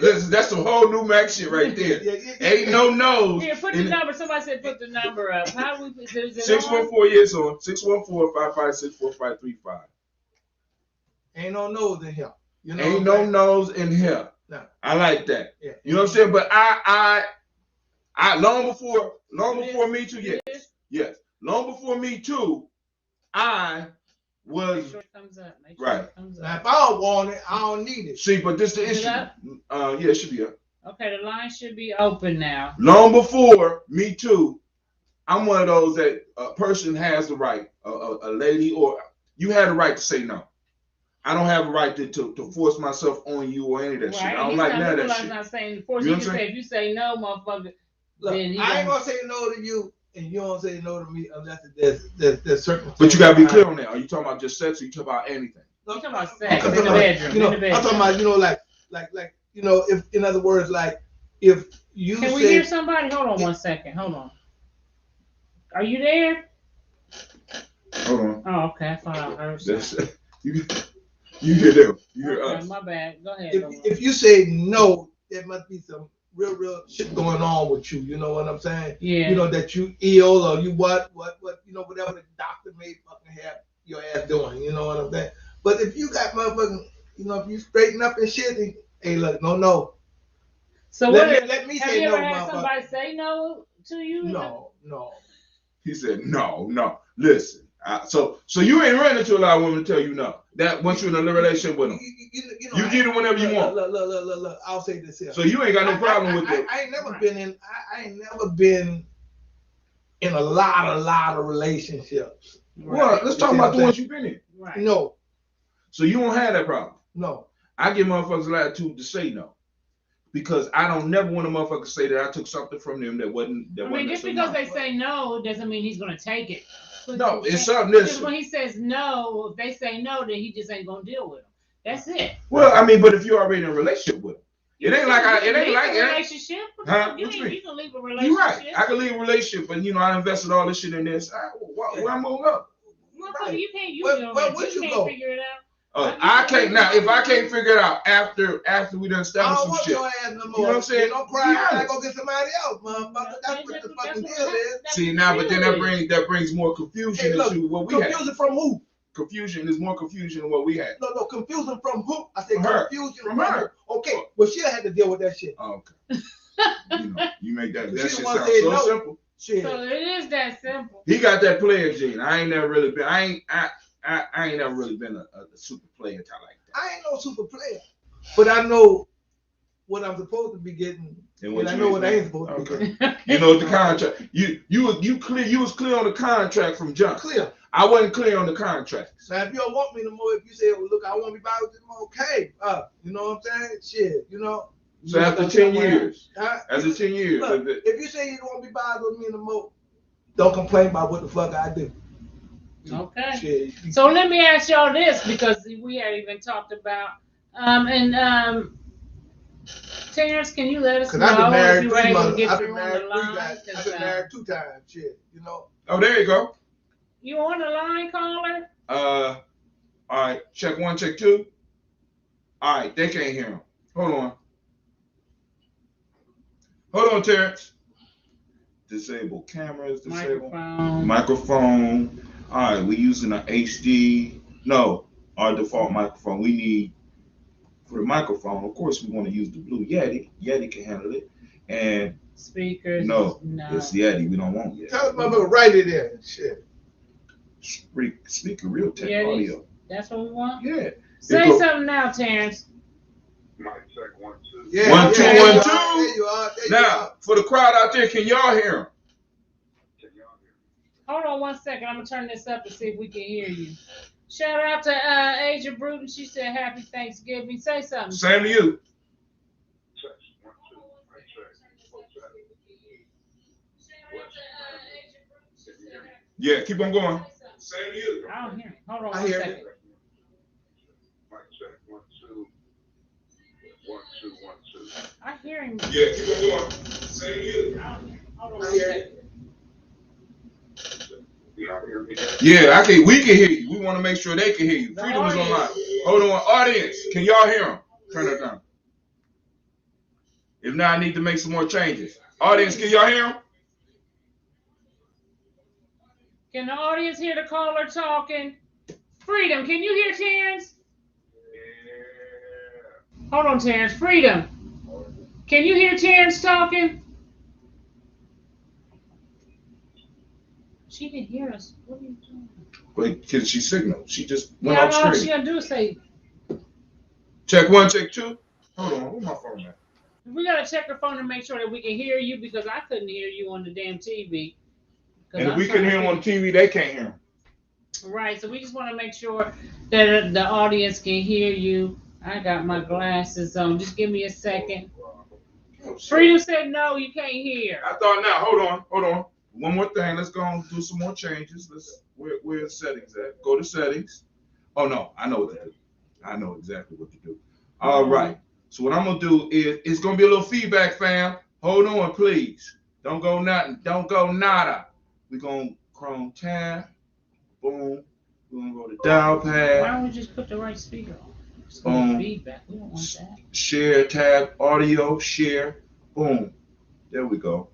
Listen, that's some whole new Mac shit right there. Ain't no nose. Here, put the number. Somebody said put the number up. How do we? 614, yes, on 614-556-4535. Ain't no nose in here. You know, ain't no nose in here. No. I like that. Yeah. You know what I'm saying? But I long before me too. Yes. Long before me too. I was Make sure it comes up. Right. Now, if I don't want it, I don't need it. See, but this the issue. Yeah, it should be up. Okay, the line should be open now. Long before me too, I'm one of those that a person has the right, a lady, or you had the right to say no. I don't have a right to force myself on you or any of that shit. I don't like none of that shit. Not saying force. You know You can say if you say no, motherfucker. Look, then I ain't gonna say no to you, and you don't say no to me unless there's circumstances. But you gotta be clear on that. Are you talking about just sex, or you talking about anything? No, you talking about sex in the bedroom. You know, I'm talking about, you know, like you know, if in other words, like if you Can we hear somebody? Hold on 1 second. Hold on. Are you there? Hold on. Oh, okay. I thought I heard something. You hear them. You hear okay, us. My bad. Go ahead. If you say no, there must be some real shit going on with you. You know what I'm saying? Yeah. You know that you ill or you what you know, whatever the doctor may fucking have your ass doing. You know what I'm saying? But if you got motherfucking, you know, if you straighten up and shit, and, hey, look, no. So let me have say you no, ever had motherfucker. somebody say no to you? No. He said no. Listen. So you ain't running into a lot of women to tell you no. That once you're in a relationship with them, you get it whenever you want. Look. I'll say this here. So you ain't got no problem with it. I ain't never been in a lot of relationships. Right. Well, let's talk about the ones you've been in. Right. No. So you don't have that problem. No. I give motherfuckers latitude to say no. Because I don't never want a motherfucker to say that I took something from them that wasn't. I mean, just because they say no doesn't mean he's gonna take it. No, it's something. Because when he says no, if they say no, then he just ain't gonna deal with them. That's it. Well, I mean, but if you're already in a relationship with them, it ain't like a relationship. Huh? You can leave a relationship. You're right. I can leave a relationship, but you know, I invested all this shit in this. Where I'm gonna go? Right. You can't. You can't figure it out. I can't now. If I can't figure it out after we done established some shit, your ass no more. You know what I'm saying? Don't cry. I go get somebody else, motherfucker. That's what the fucking deal is. See now, but then that brings more confusion into what we have. Confusion from who? Confusion is more confusion than what we had. No, confusion from who? I said confusion from her. Okay, well she had to deal with that shit. Oh, okay. You make that shit sound so simple. Shit. So it is that simple. He got that player gene. I ain't never really been. I ain't never really been a super player type like that. I ain't no super player, but I know what I'm supposed to be getting, and I know what I ain't supposed to be getting. You know the contract. You clear. You was clear on the contract from jump. Clear. I wasn't clear on the contract. Now, if you don't want me no more, if you say, well, look, I want to be by with you more, okay. You know what I'm saying? Shit, you know. So after 10 years, after 10 years, look, if you say you don't want to be bothered with me no more, don't complain about what the fuck I do. Okay. Shit. So let me ask y'all this, because we had even talked about Terrence, can you let us know if you were able to get through on the line? I've been married 2 times. Shit, you know. Oh, there you go. You on the line, caller? All right. Check 1, check 2. All right, they can't hear him. Hold on, Terrence. Disable cameras. Disable microphone. All right, we using an HD. No, our default microphone. We need for the microphone. Of course, we want to use the Blue Yeti. Yeti can handle it. And speakers. No, it's Yeti. We don't want Yeti. Tell them about write it in. Shit. Speaker Realtek Yetis? audio. That's what we want. Yeah. Say something now, Terrence. Mic check 1 2. Yeah, 1 2 1 2. There you are. Now, for the crowd out there, can y'all hear him? Hold on 1 second. I'm gonna turn this up to see if we can hear you. Shout out to Asia Bruton. She said Happy Thanksgiving. Say something. Same to you. Check 1 2. Mic check. Yeah, keep on going. Same to you. I don't hear him. Hold on I 1 hear second. Mic check 1 2. 1 2 1 2. I hear him. Yeah, keep on going. Same to you. I don't hear him. Hold on I 1 hear second. Y'all hear me? Yeah, we can hear you. We want to make sure they can hear you. Freedom is online. Hold on, audience. Can y'all hear him? Turn it down. If not, I need to make some more changes. Audience, can y'all hear him? Can the audience hear the caller talking? Freedom, can you hear Terrence? Yeah. Hold on, Terrence. Freedom. Can you hear Terrence talking? She didn't hear us. What are you doing? Wait, because she signaled. She just went Yeah, off all screen. she gonna do is say, Check 1, check 2. Hold on, where's my phone at? we gotta check the phone to make sure that we can hear you, because I couldn't hear you on the damn TV. And if we can hear him on TV, they can't hear him. Right. So we just want to make sure that the audience can hear you. I got my glasses on. Just give me a second. Oh, shit. Freedom said no, you can't hear. I thought now, hold on. One more thing. Let's go and do some more changes. Where the settings at? Go to settings. Oh no, I know what to do. I know exactly what to do. All right. So what I'm gonna do is it's gonna be a little feedback, fam. Hold on, please. Don't go nothing. Don't go nada. We're gonna Chrome tab. Boom. We're gonna go to dial pad. Why don't we just put the right speaker on? It's gonna be feedback. We don't want that. Share tab, audio, share. Boom. There we go.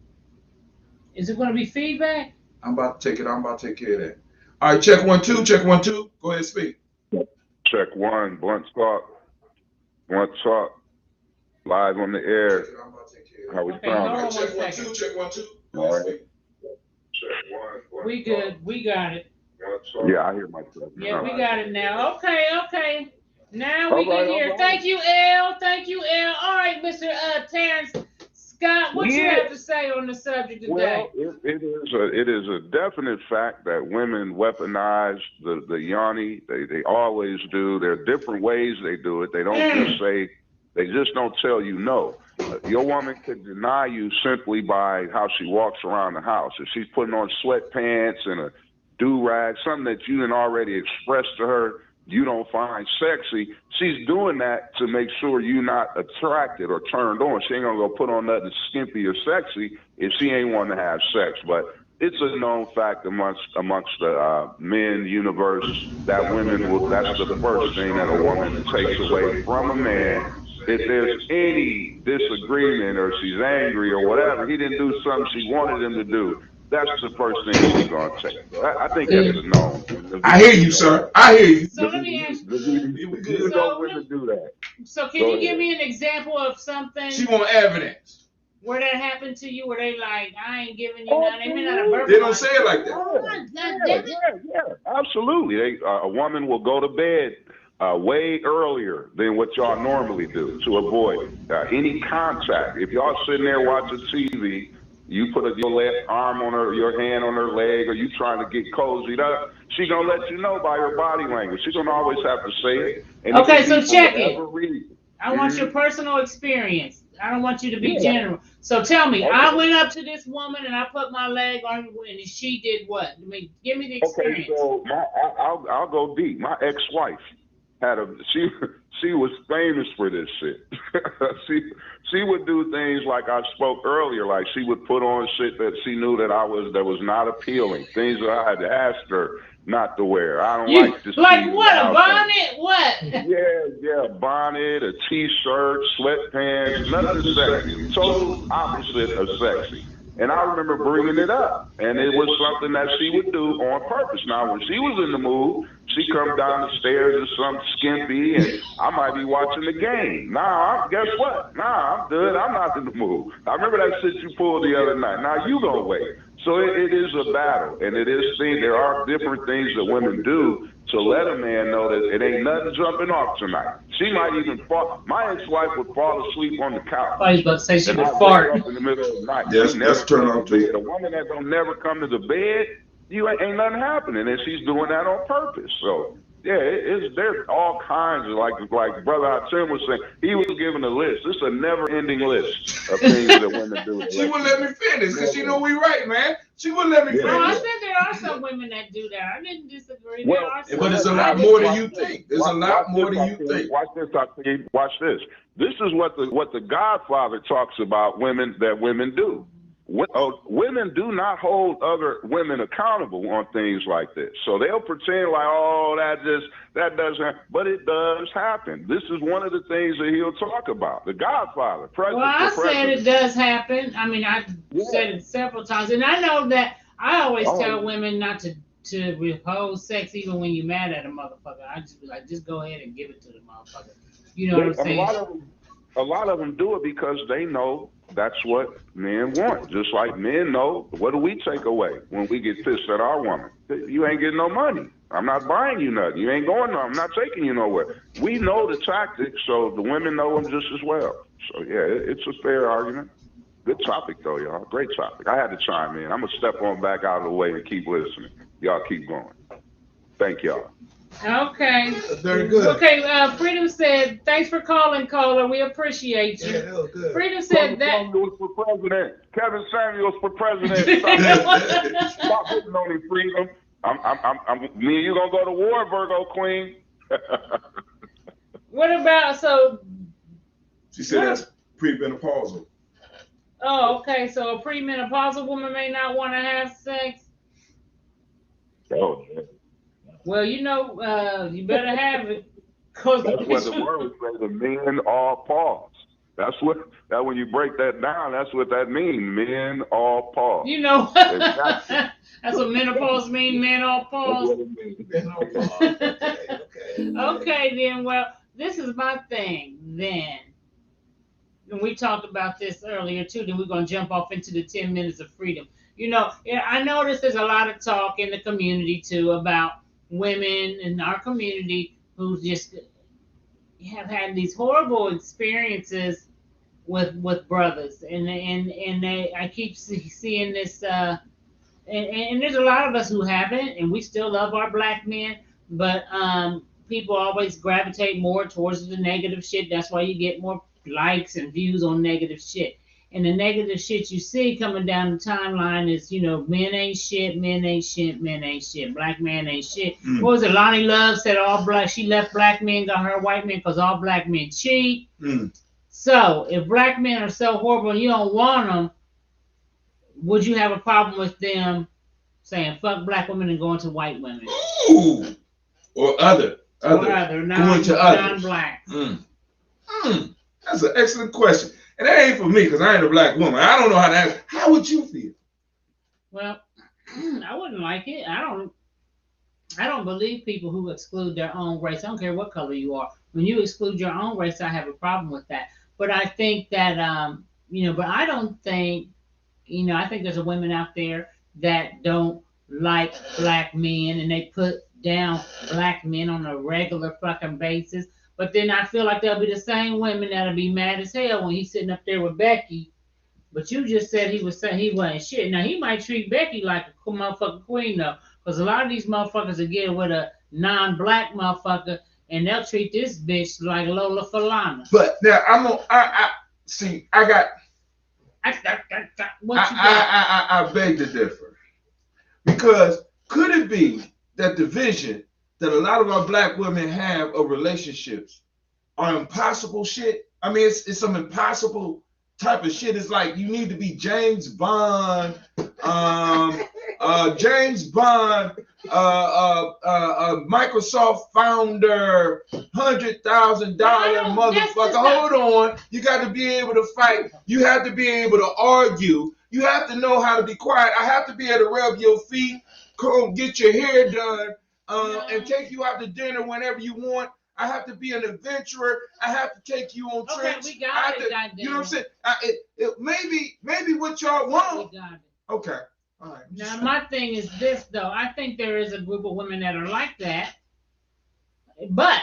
Is it gonna be feedback? I'm about to take it. I'm about to take care of that. All right, check 1 2. Check 1 2. Go ahead, speak. Check one, blunt talk. Blunt talk. Live on the air. I'm about to take care of that. How we Okay, sound? hold on Check 1 2. Check 1 2. Go ahead, speak. Check one, blunt We talk. good. We got it. Blunt talk. Yeah, I hear myself. Yeah, we got it now. Okay. Now we All right, can hear. all right. Thank you, L. Thank you, L. All right, Mr. Terrence Scott, what you have to say on the subject today? Well, it is a definite fact that women weaponize the yanni. They always do. There are different ways they do it. They don't just say. They just don't tell you no. Your woman could deny you simply by how she walks around the house. If she's putting on sweatpants and a do-rag, something that you had already expressed to her you don't find sexy, she's doing that to make sure you're not attracted or turned on. She ain't gonna go put on nothing skimpy or sexy if she ain't want to have sex. But it's a known fact amongst the men universe that women will. That's the first thing that a woman takes away from a man. If there's any disagreement or she's angry or whatever, he didn't do something she wanted him to do. That's the first thing she's gonna take. I think that's a known. I hear you, sir. I hear you. So let me ask you. Know women do that. So can you give me an example of something? She want evidence. Where that happened to you, where they like, I ain't giving you nothing. They may not have They don't say it like that. Yeah, absolutely. A woman will go to bed way earlier than what y'all normally do to avoid any contact. If y'all sitting there watching TV, you put your left arm on her, your hand on her leg, or you trying to get cozied up, she gonna let you know by her body language. She's gonna always have to say it. And okay, so check it. Reason. I want your personal experience. I don't want you to be general. So tell me, I went up to this woman and I put my leg on her, and she did what? I mean, give me the experience. Okay, so I'll go deep. My ex-wife had she was famous for this shit. she would do things like I spoke earlier, like she would put on shit that she knew that was not appealing, things that I had asked her not to wear. I don't like to see like what, a bonnet? What? Yeah, bonnet, a t-shirt, sweatpants, nothing sexy. Total opposite of sexy. And I remember bringing it up, and it was something that she would do on purpose. Now, when she was in the mood, she come down the stairs in something skimpy, and I might be watching the game. Guess what? I'm good. I'm not in the mood. I remember that shit you pulled the other night. Now you gonna wait. So it is a battle, and it is thing. There are different things that women do to let a man know that it ain't nothing jumping off tonight. She might even fall. My ex-wife would fall asleep on the couch. I was about to say she would fart up in the middle of the night. Yes, that's turn off too. A woman that don't never come to the bed, you ain't nothing happening, and she's doing that on purpose. So yeah, there's all kinds of like Brother Tim was saying. He was giving a list. It's a never-ending list of things that women do. She wouldn't let me finish because she know we right, man. She wouldn't let me finish. No, I said there are some women that do that. I didn't disagree. Well, but it's a lot more than you think. There's a lot more than you think. Watch this, Hakeem. Watch this. This is what the Godfather talks about women do. Women do not hold other women accountable on things like this. So they'll pretend like, oh, that doesn't, but it does happen. This is one of the things that he'll talk about. The Godfather. Well, I said it does happen. I mean, I said it several times, and I know that I always tell women not to withhold sex even when you're mad at a motherfucker. I just be like, just go ahead and give it to the motherfucker. You know what I'm saying? A lot of them do it because they know that's what men want. Just like men know, what do we take away when we get pissed at our woman? You ain't getting no money. I'm not buying you nothing. You ain't going nowhere. I'm not taking you nowhere. We know the tactics, so the women know them just as well. So, yeah, it's a fair argument. Good topic, though, y'all. Great topic. I had to chime in. I'm going to step on back out of the way and keep listening. Y'all keep going. Thank y'all. Okay. Very good. Okay, Freedom said, thanks for calling, caller. We appreciate you. Yeah, that was good. Freedom said Kevin that. Samuels for president. Kevin Samuels for president. Stop hitting on him, Freedom. Me and you gonna go to war, Virgo Queen. What about, so, She said that's premenopausal. oh, okay, so a premenopausal woman may not want to have sex? Oh, yeah. Well, you better have it. Cause That's what the word says. The men are pause. That when you break that down, that's what that means. Men are pause. you know, Exactly. that's what menopause mean. Men all That's pause. what it means. Men on pause. Okay. Okay, then. Well, this is my thing. Then, and we talked about this earlier too. Then we're gonna jump off into the 10 minutes of freedom. I noticed there's a lot of talk in the community too about women in our community who just have had these horrible experiences with brothers, and I keep seeing this, and there's a lot of us who haven't, and we still love our black men, but people always gravitate more towards the negative shit. That's why you get more likes and views on negative shit. And the negative shit you see coming down the timeline is, men ain't shit, men ain't shit, men ain't shit, black man ain't shit. What was it? Lonnie Love said she left black men, got her white men because all black men cheat. So if black men are so horrible and you don't want them, would you have a problem with them saying fuck black women and going to white women? Ooh. Or other. Going to non-black. That's an excellent question. And that ain't for me because I ain't a black woman. I don't know how to answer. How would you feel? Well, I wouldn't like it. I don't believe people who exclude their own race. I don't care what color you are. When you exclude your own race, I have a problem with that. But I think that but I don't think, I think there's a women out there that don't like black men and they put down black men on a regular fucking basis. But then I feel like they'll be the same women that'll be mad as hell when he's sitting up there with Becky. But you just said he wasn't shit. Now he might treat Becky like a motherfucking queen though, because a lot of these motherfuckers will get with a non-black motherfucker and they'll treat this bitch like Lola Falana. But now I beg to differ, because could it be that the vision that a lot of our black women have of relationships are impossible shit? I mean, it's some impossible type of shit. It's like you need to be James Bond, Microsoft founder, $100,000 motherfucker. Hold on, you got to be able to fight. You have to be able to argue. You have to know how to be quiet. I have to be able to rub your feet, come get your hair done, and take you out to dinner whenever you want. I have to be an adventurer. I have to take you on trips. Okay, we got it. You know what I'm saying? Maybe what y'all want. We got it. Okay. All right. Now my thing is this though. I think there is a group of women that are like that. But,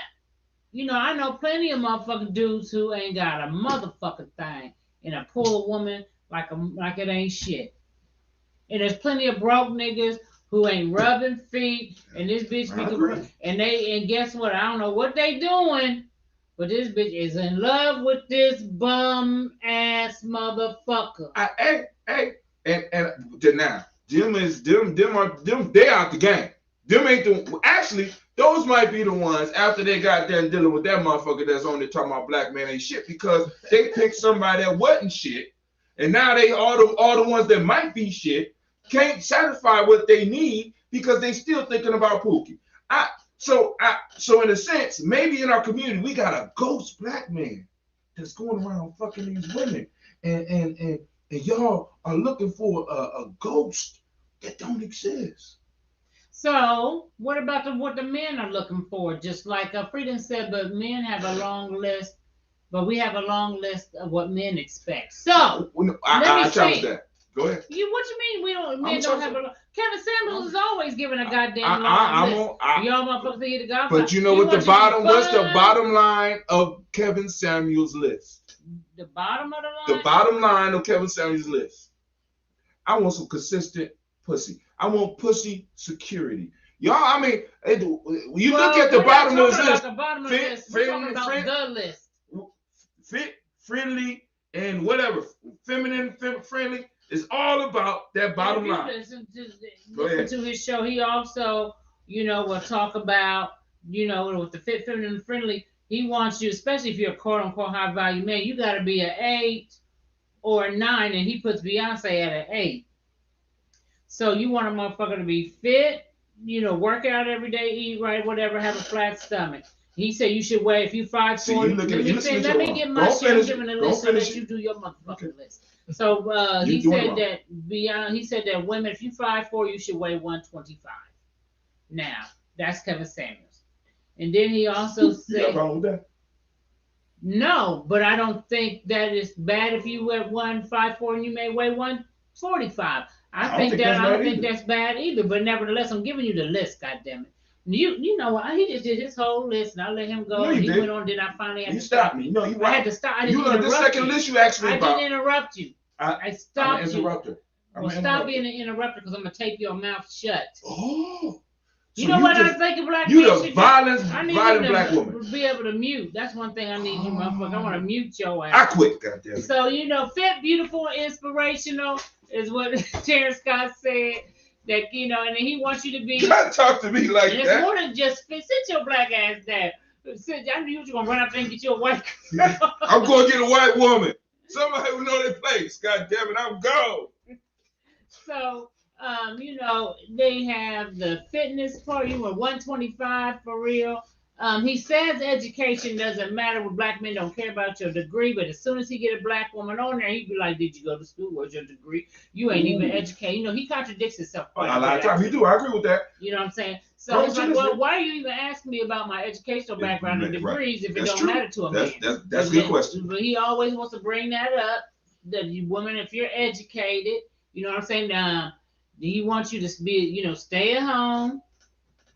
I know plenty of motherfucking dudes who ain't got a motherfucking thing and pull a woman like it ain't shit. And there's plenty of broke niggas who ain't rubbing feet, and this bitch and guess what? I don't know what they doing, but this bitch is in love with this bum ass motherfucker. And now them they out the game. Them ain't actually those might be the ones after they got done dealing with that motherfucker that's on there talking about black man ain't shit, because they picked somebody that wasn't shit, and now they all the ones that might be shit can't satisfy what they need because they still thinking about Pookie. So in a sense, maybe in our community we got a ghost black man that's going around fucking these women, and y'all are looking for a ghost that don't exist. So what about what the men are looking for? Just like Freedom said, but men have a long list, but we have a long list of what men expect. So I challenge that. Go ahead. What you mean men don't have a Kevin Samuels is always giving a goddamn long list. Y'all motherfuckers think the God. But you know what what's the bottom line of Kevin Samuels' list? The bottom of the line? The bottom line of Kevin Samuels' list. I want some consistent pussy. I want pussy security. Y'all, I mean, when you look Well, at the we're not bottom of talking this list, about the bottom of the fit, list. We're talking about friend- the list. fit, friendly, and whatever, feminine, friendly, is all about that bottom If you line. listen to his show, he also, will talk about, with the fit, feminine, and friendly. He wants you, especially if you're a quote unquote high value man, you got to be an 8 or a 9, and he puts Beyonce at an 8. So you want a motherfucker to be fit, work out every day, eat right, whatever, have a flat stomach. He said you should weigh, if you 5'4". Let me get my shit. I'm giving a list so that you do your motherfucking list. So he said that women, if you 5'4", you should weigh 125. Now that's Kevin Samuels, and then he also said, no, but I don't think that it's bad if you weigh 154 and you may weigh 145. I don't think that's bad either. But nevertheless, I'm giving you the list. Goddamn it! You know what? He just did his whole list, and I let him go. No, and he went on. Then I finally had to stop me. No, I had to stop. I didn't interrupt the second list you asked me about. I didn't interrupt you. I stopped you. Well, stop being an interrupter because I'm gonna tape your mouth shut. Oh. You know what I think of black men? You the violent black woman. Be able to mute. That's one thing I need you, motherfucker. I want to mute your ass. I quit, goddamn. So fit, beautiful, inspirational is what Terrence Scott said. That and he wants you to be. Don't talk to me like that. It's more than just fit. Sit your black ass down. I knew you were gonna run up there and get you a white girl. I'm gonna get a white woman. Somebody who know their place. God damn it, I'm gone. So. They have the fitness part. You were 125 for real. He says education doesn't matter. With black men don't care about your degree, but as soon as he get a black woman on there, he'd be like, "Did you go to school? Where's your degree? You ain't even educated." He contradicts himself. A lot of times he do. I agree with that. You know what I'm saying? So it's like, well, why are you even asking me about my educational background and degrees if it don't matter to a man? That's a good question. But he always wants to bring that up. That you woman, if you're educated, you know what I'm saying? He wants you to be, stay at home,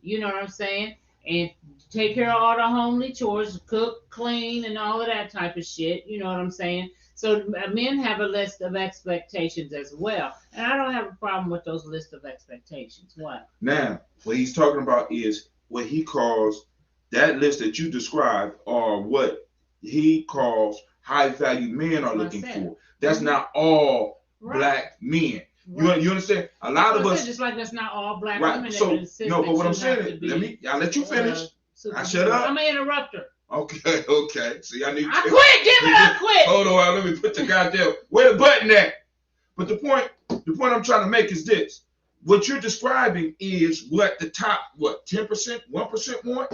you know what I'm saying, and take care of all the homely chores, cook, clean, and all of that type of shit, you know what I'm saying? So men have a list of expectations as well, and I don't have a problem with those list of expectations. What? Now, what he's talking about is what he calls that list that you described, or what he calls high value men are looking for. That's not all black men. Right. You understand? A lot of us just like that's not all black women. So no, but what I'm saying is, I'll let you finish. I shut up. I'm an interrupter. Okay. See, I need. I quit. Give it up, quit. Hold on, let me put the goddamn where the button at. But the point I'm trying to make is this: what you're describing is what the top 10%, 1% want.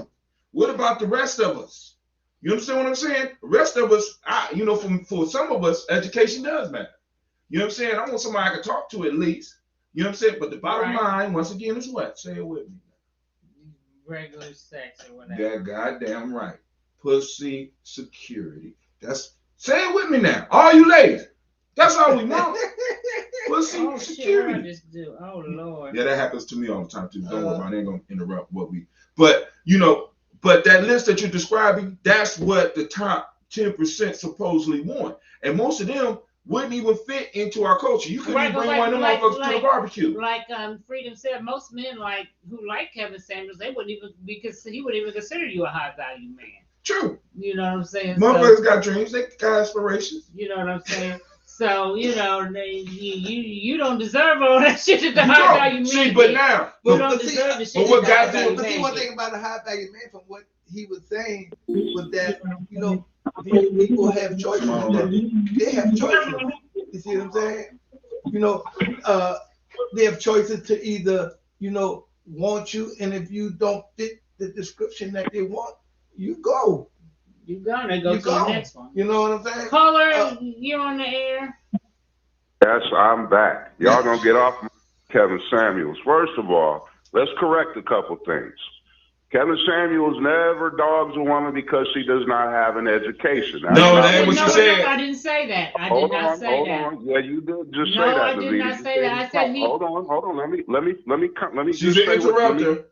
What about the rest of us? You understand what I'm saying? The rest of us, for some of us, education does matter. You know what I'm saying? I want somebody I can talk to at least. You know what I'm saying? But the bottom line, once again, is what? Say it with me. Regular sex or whatever. That goddamn right. Pussy security. Say it with me now. All you ladies. That's all we want. Pussy security. Shit, I just do. Oh Lord. Yeah, that happens to me all the time too. Don't worry about it. I ain't gonna interrupt what we. But that list that you're describing, that's what the top 10% supposedly want, and most of them wouldn't even fit into our culture. You couldn't even bring one of them motherfuckers to the barbecue. Like Freedom said, most men who like Kevin Samuels, they wouldn't even he wouldn't even consider you a high value man. True. You know what I'm saying? Motherfuckers got dreams, they got aspirations. You know what I'm saying? So you don't deserve all that shit that the high value men. See, but now, you don't deserve the shit. But what God did? But see, one thing about a high value man, from what he was saying, was that these people have choices. They have choices. You see what I'm saying? They have choices to either, want you, and if you don't fit the description that they want, you go. You gonna go to the next one. You know what I'm saying? Caller, you're on the air. Yes, I'm back. Y'all gonna get off Kevin Samuels. First of all, let's correct a couple things. Kevin Samuels never dogs a woman because she does not have an education. That ain't what you said. I didn't say that. I did not say that. Yeah, you did just say no, that. I did not say that. I said he. Hold on. Let me. She's an interrupter.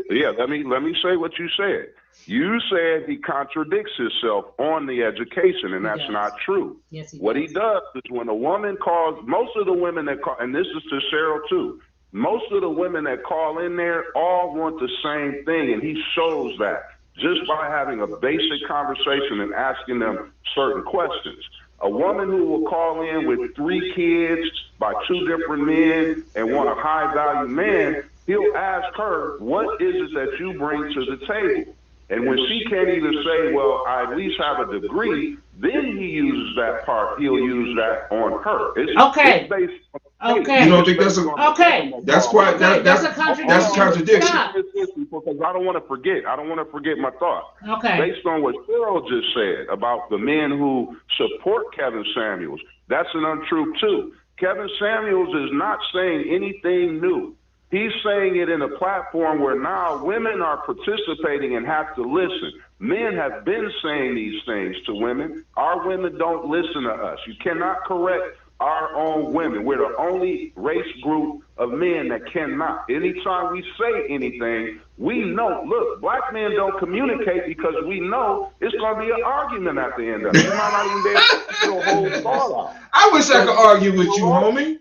Let me say what you said. You said he contradicts himself on the education, and that's not true. Yes, he what he does is when a woman calls, most of the women that call, and this is to Cheryl too, Most of the women that call in there all want the same thing, and he shows that just by having a basic conversation and asking them certain questions. A woman who will call in with 3 kids by 2 different men and want a high-value man, he'll ask her, what is it that you bring to the table? And when she can't even say, well, I at least have a degree, then he uses that part. He'll use that on her. Okay. Okay. You don't think that's That's quite. That's a contradiction. That's a contradiction. Stop. Because I don't want to forget. I don't want to forget my thought. Okay. Based on what Cheryl just said about the men who support Kevin Samuels, that's an untruth too. Kevin Samuels is not saying anything new. He's saying it in a platform where now women are participating and have to listen. Men have been saying these things to women. Our women don't listen to us. You cannot correct our own women. We're the only race group of men that cannot. Anytime we say anything, we know, look, black men don't communicate because we know it's going to be an argument at the end of it. You might not even be able to get a whole thought out. I wish I could argue with you, homie.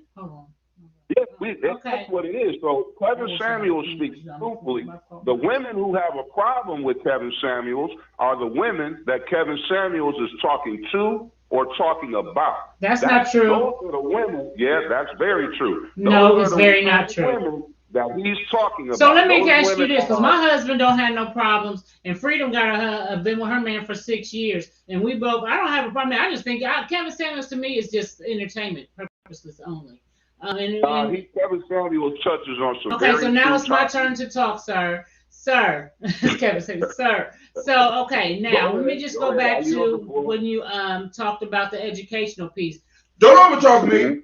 Yeah, that's what it is. So Kevin Samuels speaks truthfully. The women who have a problem with Kevin Samuels are the women that Kevin Samuels is talking to or talking about. That's not true. Those are the women. Yeah, that's very true. No, it's very not true. That he's talking about. So let me ask you this, because my husband don't have no problems, and Freedom been with her man for 6 years, and we both. I don't have a problem. I just think Kevin Samuels to me is just entertainment purposes only. Kevin Samuels touches on some. Okay, so now it's my turn to talk, sir. Kevin said, sir. So okay, now let me just go back to when you talked about the educational piece. Don't overtalk me.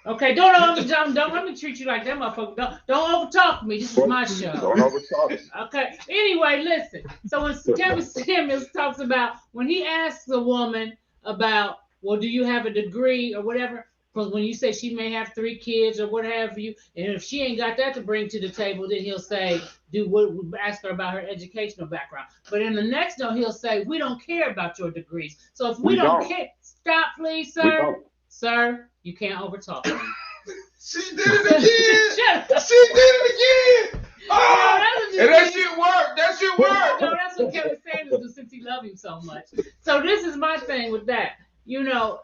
Okay, don't let me treat you like that, motherfucker. Don't overtalk me. This is my show. Don't overtalk me. Okay. Anyway, listen. So when Kevin Samuels talks about when he asks a woman about, well, do you have a degree or whatever? Because when you say she may have 3 kids or what have you, and if she ain't got that to bring to the table, then he'll say, ask her about her educational background. But in the next note, he'll say, we don't care about your degrees. So if we don't care, stop, please, sir. Sir, you can't overtalk me. She did it again. She did it again. Oh, and that shit worked. That shit worked. No, that's what Kevin Samuels do since he loves him so much. So this is my thing with that. You know,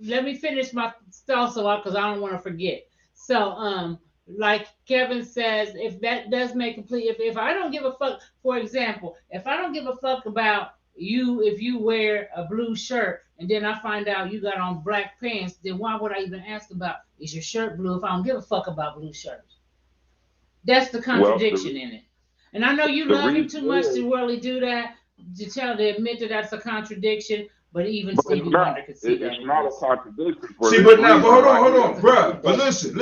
let me finish my stuff because I don't want to forget. So, like Kevin says, if that does make complete, if I don't give a fuck, for example, if I don't give a fuck about you, if you wear a blue shirt and then I find out you got on black pants, then why would I even ask about, is your shirt blue if I don't give a fuck about blue shirts? That's the contradiction in it. And I know you love him too much to really do that, to admit that that's a contradiction. But even Stevie Wonder could see that. It's not a contradiction. But hold on, bro. But listen.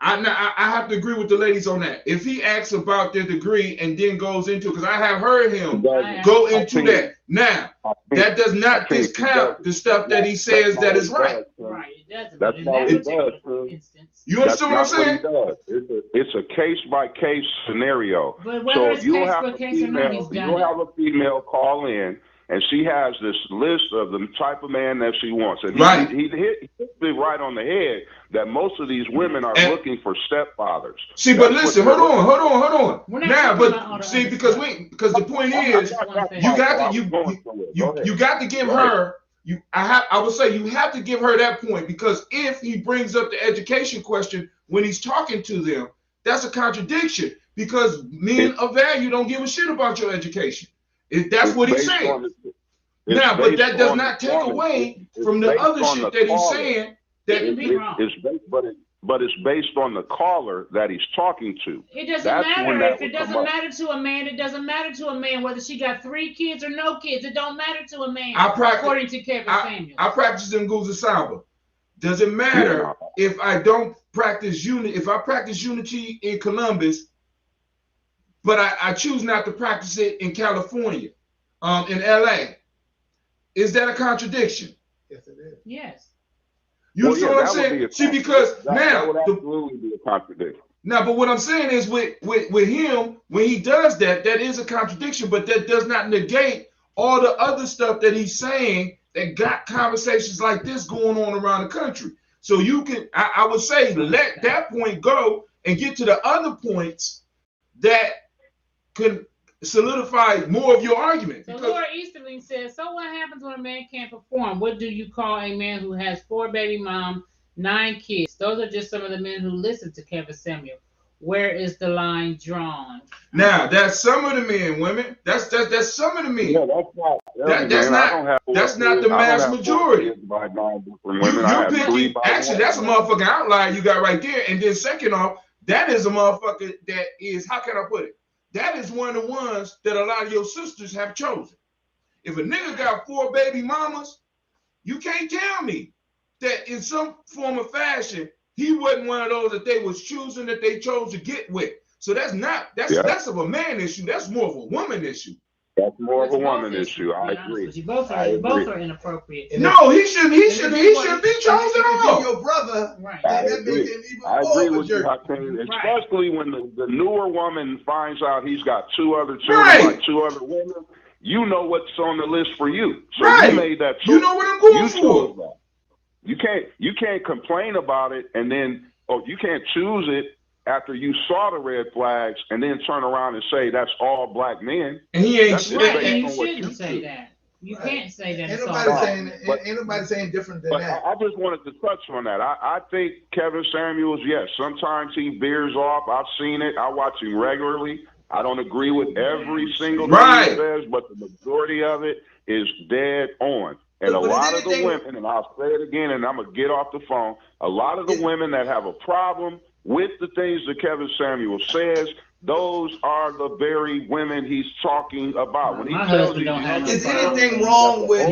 I have to agree with the ladies on that. If he asks about their degree and then goes into, because I have heard him go into that. Now, that does not discount the stuff that he says that is right. Right, it doesn't. That's not what he does. You understand what I'm saying? It's a case-by-case scenario. But whether it's case-by-case or not, he's done it. You'll have a female call in, and she has this list of the type of man that she wants. And he hit it right on the head that most of these women are looking for stepfathers. See, but listen, hold on. Now, but see, because the point is, you got to give her. I would say you have to give her that point, because if he brings up the education question when he's talking to them, that's a contradiction, because men of value don't give a shit about your education. If that's what he's saying. Now, but that does not take away from the other shit that he's saying. But it's based on the caller that he's talking to. It doesn't matter. If it doesn't matter to a man, it doesn't matter to a man whether she got 3 kids or no kids. It don't matter to a man, according to Kevin Samuels. I practice in Guza Samba. Does it matter if I don't practice unity? If I practice unity in Columbus, but I choose not to practice it in California, in LA. Is that a contradiction? Yes, it is. Yes. You see what I'm saying? See, because that would absolutely be a contradiction. Now, but what I'm saying is with him, when he does that, that is a contradiction, but that does not negate all the other stuff that he's saying that got conversations like this going on around the country. So you can, I would say, let that point go and get to the other points that can solidify more of your argument. So Laura Easterling says, so what happens when a man can't perform? What do you call a man who has 4 baby moms, 9 kids? Those are just some of the men who listen to Kevin Samuel. Where is the line drawn? Now that's some of the men, women. That's some of the men. Yeah, that's not the mass majority. By 9 different women. You're picking. Actually, that's a motherfucking outlier you got right there. And then second off, that is a motherfucker that is, how can I put it? That is one of the ones that a lot of your sisters have chosen. If a nigga got 4 baby mamas, you can't tell me that in some form of fashion he wasn't one of those that they was choosing, that they chose to get with. So that's less of a man issue. That's more of a woman issue. That's more of a woman issue. I agree. Both are inappropriate. No, he shouldn't be chosen at all. Your brother, right? I agree with you, Hakeem. Especially when the newer woman finds out he's got 2 other children, like 2 other women. You know what's on the list for you. So you made that choice. You know what I'm going for. You can't complain about it and then, you can't choose it after you saw the red flags and then turn around and say that's all black men. And he ain't and you shouldn't say that. You can't say that. Ain't nobody saying different than that. I just wanted to touch on that. I think Kevin Samuels, yes, sometimes he veers off. I've seen it. I watch him regularly. I don't agree with every single thing he says, but the majority of it is dead on. And a lot of the women, and I'll say it again, and I'm going to get off the phone, a lot of the women that have a problem with the things that Kevin Samuel says, those are the very women he's talking about. When he tells you, is anything wrong with a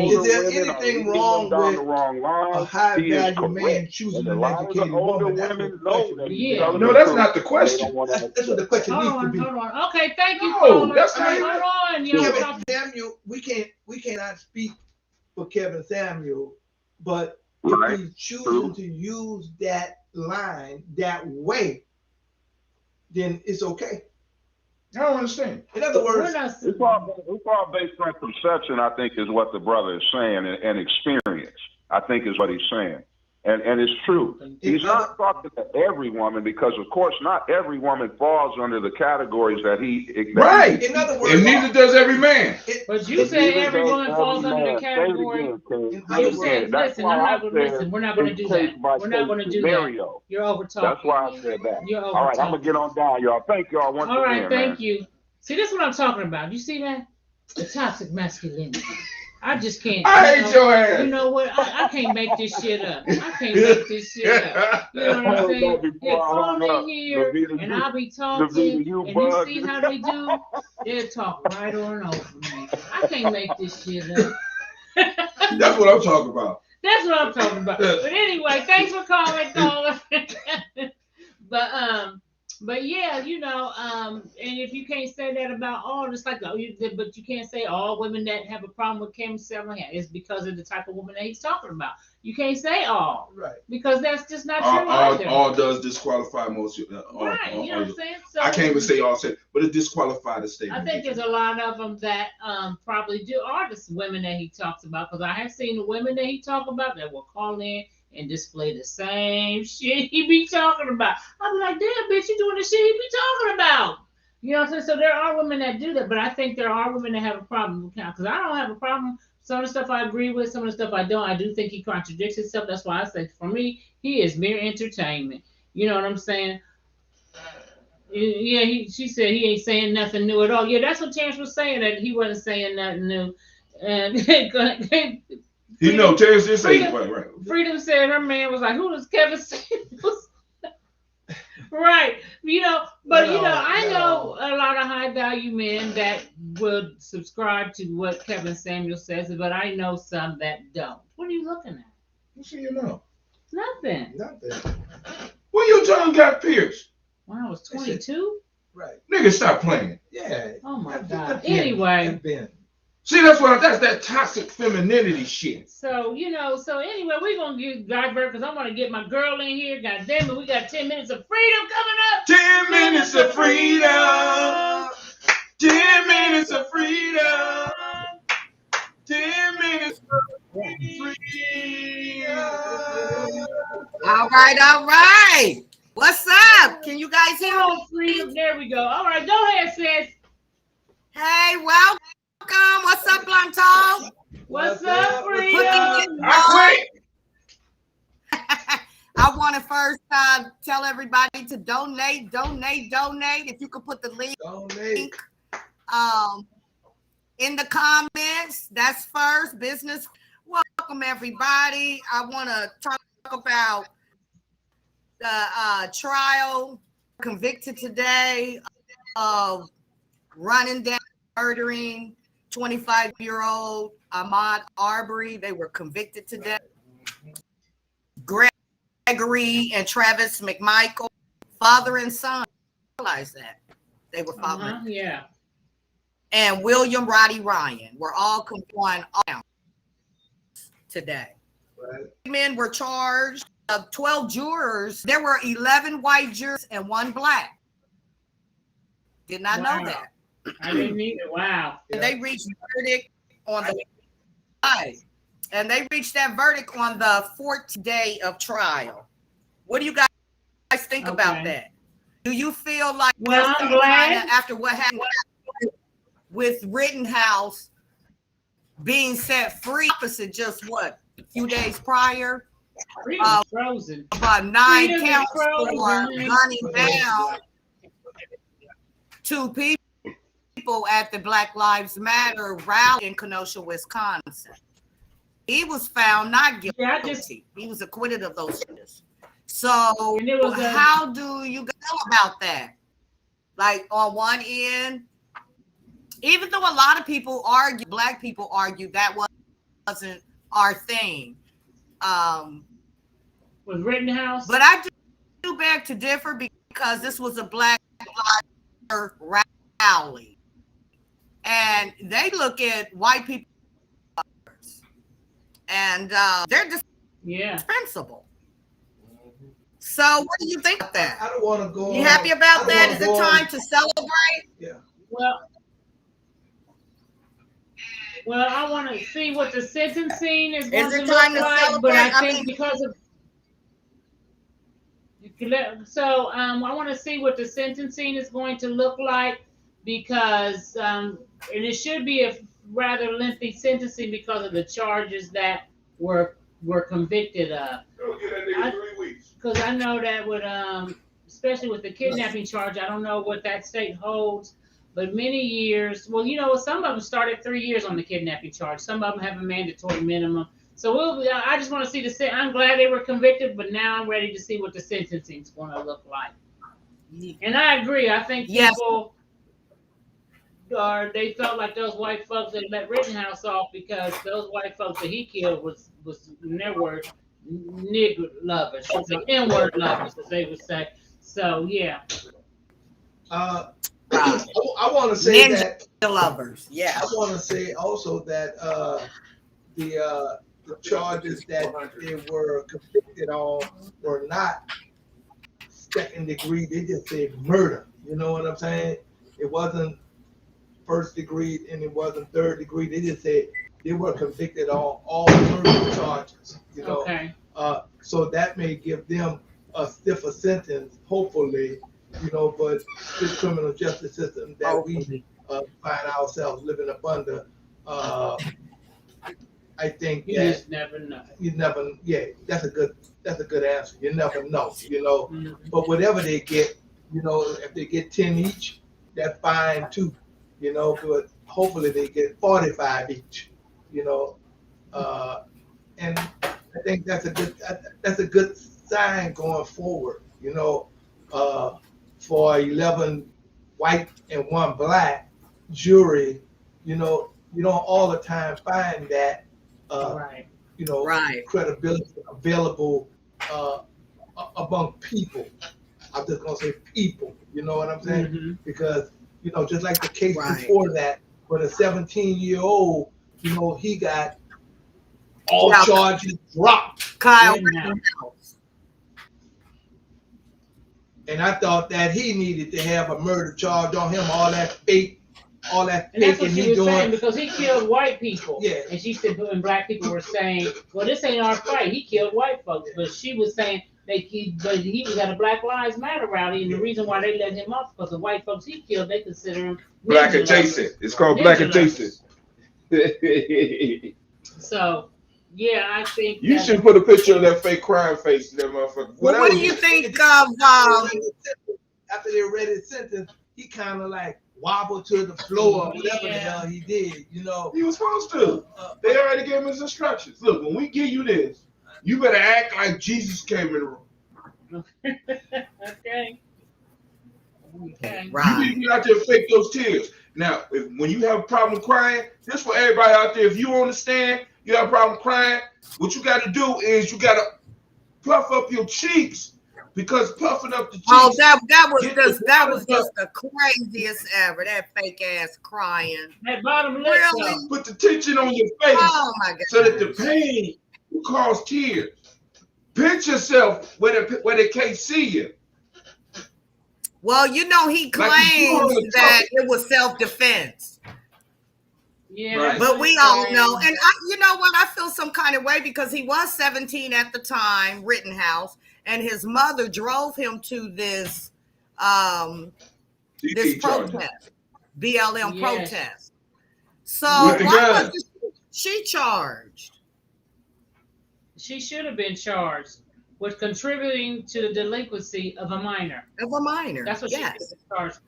high value man choosing an educated woman? No, that's not the question. That's what the question needs to be. Hold on. Okay, thank you. No, that's not Kevin Samuel, we cannot speak for Kevin Samuel, but if he's choosing to use that line that way, then it's okay. I don't understand. In other words, it's all based on perception, I think, is what the brother is saying, and experience, I think, is what he's saying. And it's true. He's not talking to every woman because, of course, not every woman falls under the categories that he. Right. In other words, and neither does every man. But you say every woman falls under the category. You said, listen, we're not going to do that. We're not going to do that. You're over talking. That's why I said that. You're over All right, I'm going to get on down, y'all. Thank y'all once again. All right, thank you. See, this is what I'm talking about. You see that? The toxic masculinity. I just can't. I hate your ass. You know what? I can't make this shit up. I can't make this shit up. You know what I'm saying? They call me here, and I'll be talking, and you see how they do? They'll talk right on over me. I can't make this shit up. That's what I'm talking about. That's what I'm talking about. But anyway, thanks for calling, caller. But yeah, and if you can't say that about all, it's like, but you can't say all women that have a problem with Kevin Samuel is because of the type of woman that he's talking about. You can't say all, right? Because that's just not true either. All does disqualify most. Right, you know what I'm saying? So, I can't even say all said, but it disqualified the statement. I think there's a lot of them that probably are the women that he talks about, because I have seen the women that he talk about that will call in and display the same shit he be talking about. I'll be like, damn, bitch, you doing the shit he be talking about. You know what I'm saying? So there are women that do that, but I think there are women that have a problem with count. Because I don't have a problem. Some of the stuff I agree with, some of the stuff I don't. I do think he contradicts himself. That's why I say, for me, he is mere entertainment. You know what I'm saying? Yeah, she said he ain't saying nothing new at all. Yeah, that's what Terrence was saying, that he wasn't saying nothing new. And Terrence did say right. Freedom said her man was like, who does Kevin Samuels? Right. I know a lot of high value men that would subscribe to what Kevin Samuel says, but I know some that don't. What are you looking at? What do you know? Nothing. When your tongue got pierced? When I was 22? Right. Nigga, stop playing. Yeah. Oh my God. Anyway. See, that's that toxic femininity shit. So anyway, we're going to divert because I want to get my girl in here. God damn it, we got 10 minutes of freedom coming up. 10 minutes of freedom. 10 minutes of freedom. 10 minutes of freedom. All right, all right. What's up? Can you guys hear me? Oh, freedom. There we go. All right, go ahead, sis. Hey, welcome. What's up, Blanton? What's up, freedom? I quit. I want to first tell everybody to donate. If you could put the link in the comments, that's first. Business. Welcome, everybody. I want to talk about the trial convicted today of running down, murdering 25-year-old Ahmaud Arbery. They were convicted today. Gregory and Travis McMichael, father and son. Realize that they were father. Yeah. And William Roddy Ryan were all confined today. Right. Men were charged. Of 12 jurors, there were 11 white jurors and 1 black. Did not know that. I didn't either. Wow. And they reached verdict on the and they reached that verdict on the 14th day of trial. What do you guys think about that? Do you feel like I'm glad after what happened with Rittenhouse being set free opposite just what a few days prior? Frozen. About 9 counts for gunning down 2 people at the Black Lives Matter rally in Kenosha, Wisconsin. He was found not guilty. He was acquitted of those charges. So how do you feel about that? Like on one end, even though a lot of people argue, black people argue that wasn't our thing. Was Rittenhouse? But I do beg to differ because this was a Black Lives rally, and they look at white people and they're dispensable. So, what do you think of that? I don't want to go. You happy about that? Is it time to celebrate? Yeah. Well, I want to see what the sentencing is going to look like, but I think because of I want to see what the sentencing is going to look like because and it should be a rather lengthy sentencing because of the charges that were convicted of. Because I know that with especially with the kidnapping charge, I don't know what that state holds. But many years, well, some of them started 3 years on the kidnapping charge. Some of them have a mandatory minimum. So I just want to see I'm glad they were convicted, but now I'm ready to see what the sentencing is going to look like. And I agree. I think people they felt like those white folks that let Rittenhouse off because those white folks that he killed was in their words, nigger lovers, N-word lovers, as they would say. So yeah. I want to say Ninja that lovers. Yeah. I want to say also that the charges that they were convicted on were not second degree. They just said murder. You know what I'm saying? It wasn't first degree and it wasn't third degree. They just said they were convicted on all murder charges. Okay. So that may give them a stiffer sentence, hopefully. But this criminal justice system that we find ourselves living up under, I think you just never know. You never, that's a good answer. You never know, Mm-hmm. But whatever they get, if they get 10 each, that's fine too, But hopefully they get 45 each, and I think that's a good sign going forward, for 11 white and 1 black jury, you don't all the time find that, credibility available among people. I'm just gonna say people. You know what I'm saying? Mm-hmm. Because just like the case before that, when a 17-year-old, he got all charges dropped. Kyle. And I thought that he needed to have a murder charge on him, all that fake. And that's what she was saying, because he killed white people. Yeah. And she said, and black people were saying, well, this ain't our fight. He killed white folks. But she was saying, But he was at a Black Lives Matter rally, and the reason why they let him off because the white folks he killed, they consider him Black adjacent. It's called Black adjacent. So, yeah, I think you should put a picture of that fake crime face in that motherfucker. Well, what do you think of after they read his sentence? He kind of like wobbled to the floor or whatever the hell he did, you know. He was supposed to. They already gave him his instructions. Look, when we give you this, you better act like Jesus came in the room. Okay. Right. You need out there fake those tears. Now, when you have a problem crying, this for everybody out there. If you understand, you have a problem crying, what you got to do is you got to puff up your cheeks. Because puffing up the cheeks. Oh, that was just the craziest ever. That fake ass crying. That bottom lip. Really? Put the tension on your face. Oh my God. So that the pain will cause tears. Pinch yourself where they can't see you. Well, you know he claims that it was self-defense. Yeah, right. But we all know, and you know what? I feel some kind of way because he was 17 at the time, Rittenhouse. And his mother drove him to this protest, BLM protest. So why was she charged? She should have been charged with contributing to the delinquency of a minor. That's what she was charged.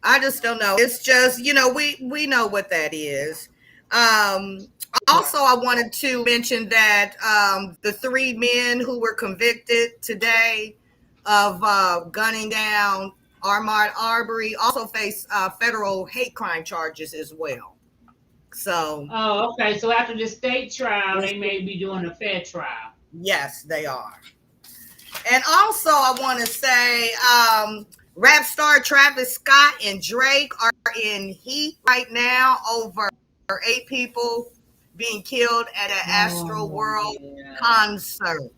I just don't know. It's just, you know, we know what that is. Also, I wanted to mention that the 3 men who were convicted today of gunning down Ahmaud Arbery also face federal hate crime charges as well. So. Oh, okay. So after the state trial, they may be doing a fair trial. Yes, they are. And also, I want to say, rap star Travis Scott and Drake are in heat right now over 8 people being killed at an Astro World concert.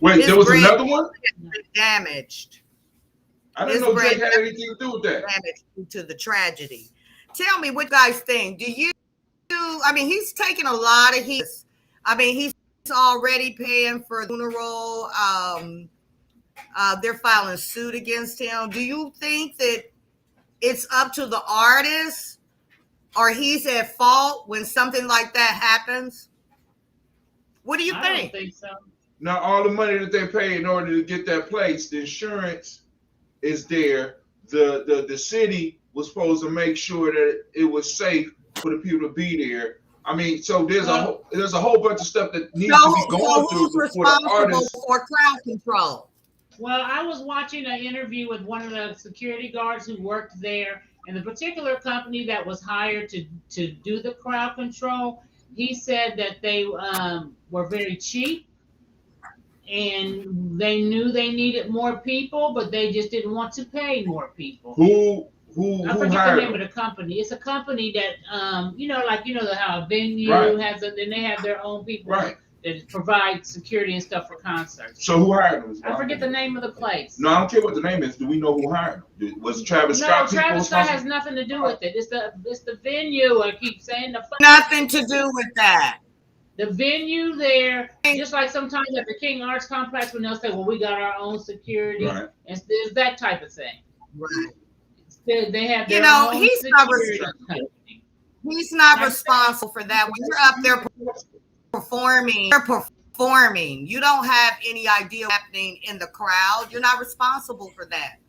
Wait, there was another one? Damaged. I didn't know Drake had anything to do with that. Damaged due to the tragedy. Tell me what you guys think. I mean, he's taking a lot of heat. I mean, he's already paying for the funeral. They're filing suit against him. Do you think that it's up to the artist? Or he's at fault when something like that happens? What do you think? I don't think so. Now, all the money that they pay in order to get that place, the insurance is there. The city was supposed to make sure that it was safe for the people to be there. I mean, so there's a whole bunch of stuff that needs to be going through before the artist. For crowd control? Well, I was watching an interview with one of the security guards who worked there. And the particular company that was hired to do the crowd control, he said that they were very cheap and they knew they needed more people, but they just didn't want to pay more people. Who I forget hired the name of the company. It's a company that how a venue has then they have their own people that provide security and stuff for concerts. So who hired them? I forget the name of the place. No, I don't care what the name is. Do we know who hired them? Was it Travis Scott? No, Travis Scott has nothing to do with it. It's the venue. I keep saying nothing to do with that. The venue there, just like sometimes at the King Arts Complex when they'll say, "Well, we got our own security," and it's that type of thing. Right. They have their own security. He's not responsible for that. When you're up there performing, you don't have any idea what's happening in the crowd. You're not responsible for that.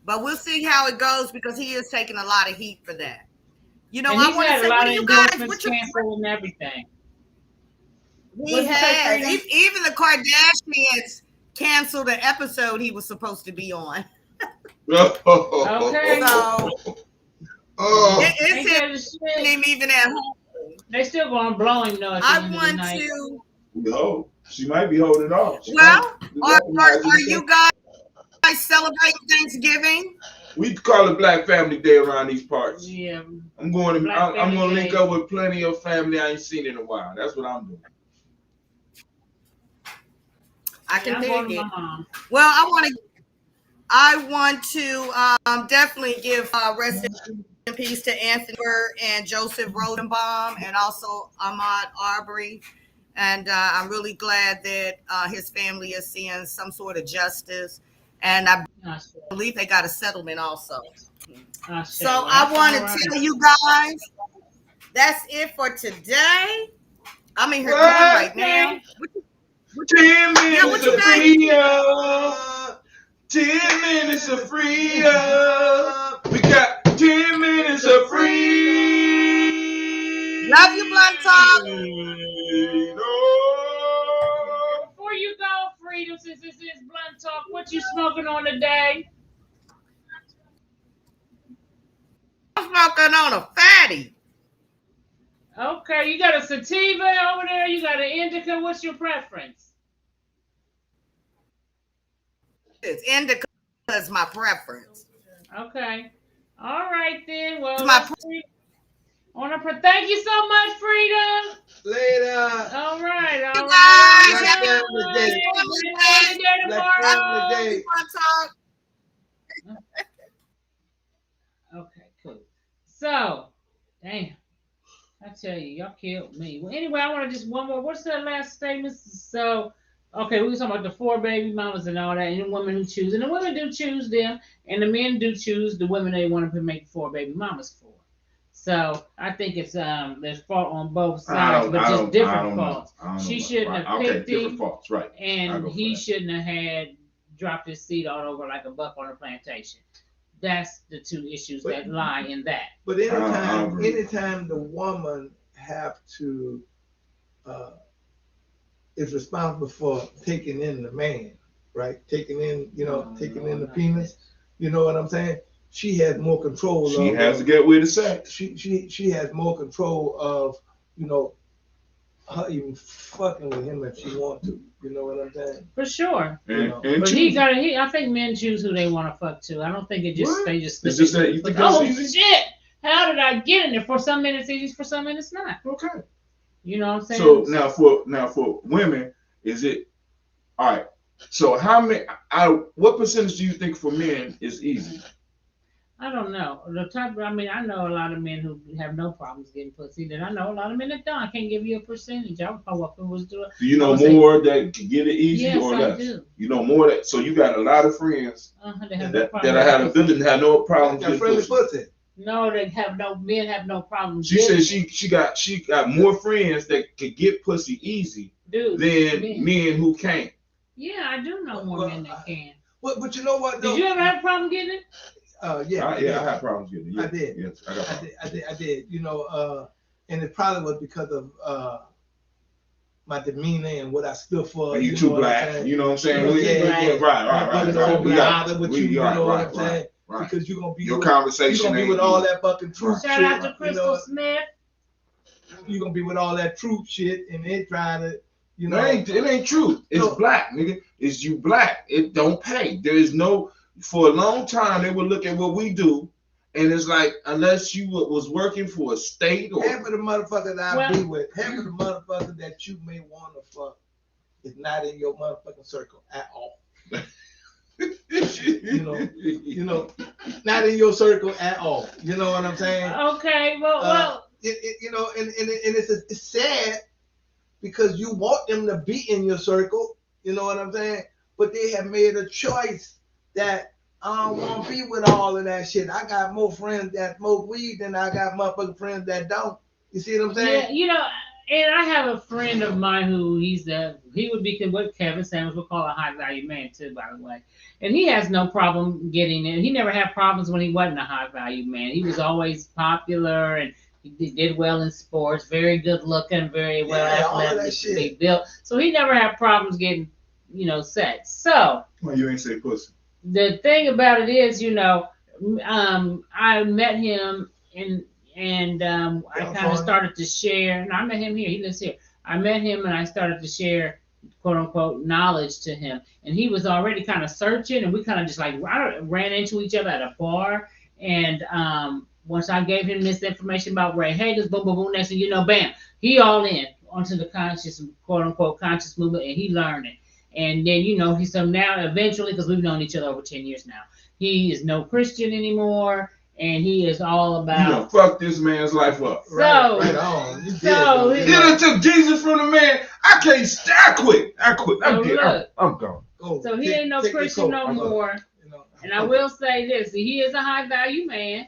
But we'll see how it goes because he is taking a lot of heat for that. You know, I want to say, what do you guys? What you and everything? He has. Even the Kardashians canceled an episode he was supposed to be on. Okay. So it's him even at home. They still going to blow him though. I want to. No, she might be holding off. Well, are you guys celebrating Thanksgiving? We call it Black Family Day around these parts. Yeah. I'm going to link up with plenty of family I ain't seen in a while. That's what I'm doing. I can dig it. Well, I want to definitely give rest in peace to Anthony and Joseph Rosenbaum and also Ahmaud Arbery And I'm really glad that his family is seeing some sort of justice. And I believe they got a settlement also. So I want to tell you guys, that's it for today. I'm in here cooking right now. 10 minutes of freedom. 10 minutes of freedom. We got 10 minutes of freedom. Love you, Blunt Talk. Before you go, Freedom, since this is Blunt Talk, what you smoking on today? I'm smoking on a fatty. Okay, you got a sativa over there, you got an indica. What's your preference? It's indica is my preference. Okay. All right then. Well, thank you so much, Freedom. Later. All right. All you right. guys, okay, cool. So, damn. I tell you, y'all killed me. Well, anyway, I want to just one more. What's that last statement? So, okay, we were talking about the 4 baby mamas and all that, and the women who choose, and the women do choose them, and the men do choose the women they want to make 4 baby mamas for. So I think it's there's fault on both sides, but just different faults. She shouldn't have picked him, faults, right? And he shouldn't have had dropped his seed all over like a buck on a plantation. That's the 2 issues that lie in that. But anytime the woman have to is responsible for taking in the man, right? Taking in the penis. You know what I'm saying? She has more control. She has to get with the sex. She has more control of her even fucking with him if she want to. You know what I'm saying? For sure. And but I think men choose who they want to fuck to. I don't think it just they just. It's just that you think that's easy? Shit! How did I get in there? For some men it's easy, for some men it's not. Okay. You know what I'm saying? So now for women, is it all right? So what percentage do you think for men is easy? I don't know. I know a lot of men who have no problems getting pussy. Then I know a lot of men that don't. I can't give you a percentage. I would know what was doing. Do you know more that can get it easy or less? I do. You know more that. So you got a lot of friends that I had a ability to have no problem getting pussy. No, men have no problem. She said she got more friends that could get pussy easy than men who can't. Yeah, I do know more men that can. But you know what? Did you ever have a problem getting it? I had problems getting it. Yeah. I did. Yes, I did. And it probably was because of my demeanor and what I stood for. You too black. You know what I'm saying? Right. Because you're gonna be your conversation. You're gonna be with all that fucking truth. Shout out to Crystal Smith. You're gonna be with all that truth shit, and they trying to. It ain't truth. It's black, nigga. It's you black. It don't pay. There is no. For a long time, they would look at what we do, and it's like, unless you was working for a state or half of the motherfuckers that I be with, half of the motherfuckers that you may want to fuck is not in your motherfucking circle at all. Not in your circle at all. You know what I'm saying? Okay, well, it's sad because you want them to be in your circle. You know what I'm saying? But they have made a choice that I don't want to be with all of that shit. I got more friends that smoke weed than I got motherfucking friends that don't. You see what I'm saying? Yeah, and I have a friend of mine who he would be what Kevin Samuels would call a high value man too, by the way. And he has no problem getting in. He never had problems when he wasn't a high value man. He was always popular and he did well in sports, very good looking, very well athletic, built. So he never had problems getting, sex. So well, you ain't say pussy. The thing about it is, I met him and I kind of started to share. And I met him here. He lives here. I met him and I started to share, quote unquote, knowledge to him. And he was already kind of searching, and we kind of just ran into each other at a bar. And once I gave him this information about Ray Hager's, boom, boom, boom, next thing you know, bam, he all in onto the conscious, quote unquote, conscious movement, and he learned it. And then, he's so now eventually, because we've known each other over 10 years now, he is no Christian anymore. and he is all You done about. fucked this man's life up. So, right on. You so did, You done took Jesus from the man. I can't stand. I quit. So dead. look. I'm gone. So he ain't no Christian no more. You know, And I will say this: he is a high value man.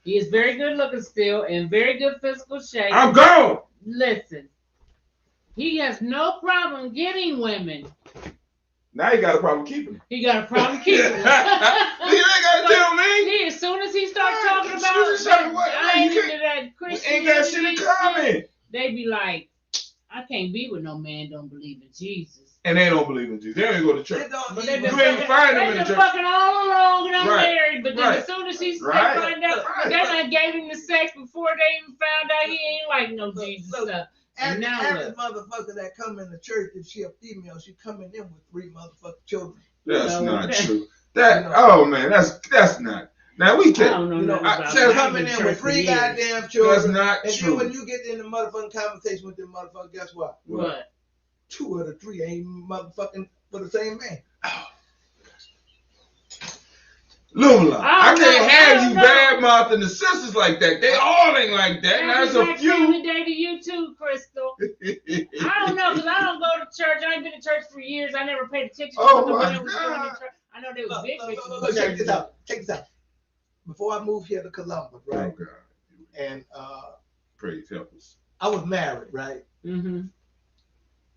He is very good looking still, in very good physical shape. I'm gone. Listen, he has no problem getting women. Now he got a problem keeping them. He got a problem keeping them. You ain't got to tell me. He, as soon as he starts talking As about, soon as he started, I ain't you into that We Christian. ain't got shit in common. They be like, I can't be with no man don't believe in Jesus. And they don't believe in Jesus. They don't go to church. But they been You ain't find them in the been church. fucking all along and I'm Right. married. But then Right. as soon as he Right. find out, Right. they done gave him the sex before they even found out he ain't like no Jesus stuff. And now every motherfucker that come in the church, if she a female, she coming in with 3 motherfucking children. That's not okay. true. Oh man, that's not. Now we I can't. don't know You know, nothing about she's that. coming I've been in with church for 3 years. goddamn That's children. not And true. then when you get in the motherfucking conversation with them motherfuckers, guess what? What? 2 of the 3 ain't motherfucking for the same man. Lula, I don't can't know. have I you don't bad mouthing the sisters like that. They all ain't like that. Now Happy there's a Black few. Family Day to you too, Crystal. I don't know, because I don't go to church. I ain't been to church for years. I never paid attention to Oh, what the my women was doing in God. church. I know they was Look, big look, bitches look, in look, check church. this out. Check this out. Before I moved here to Columbus, right? Oh God. And Praise help us. I was married, right? Mm-hmm.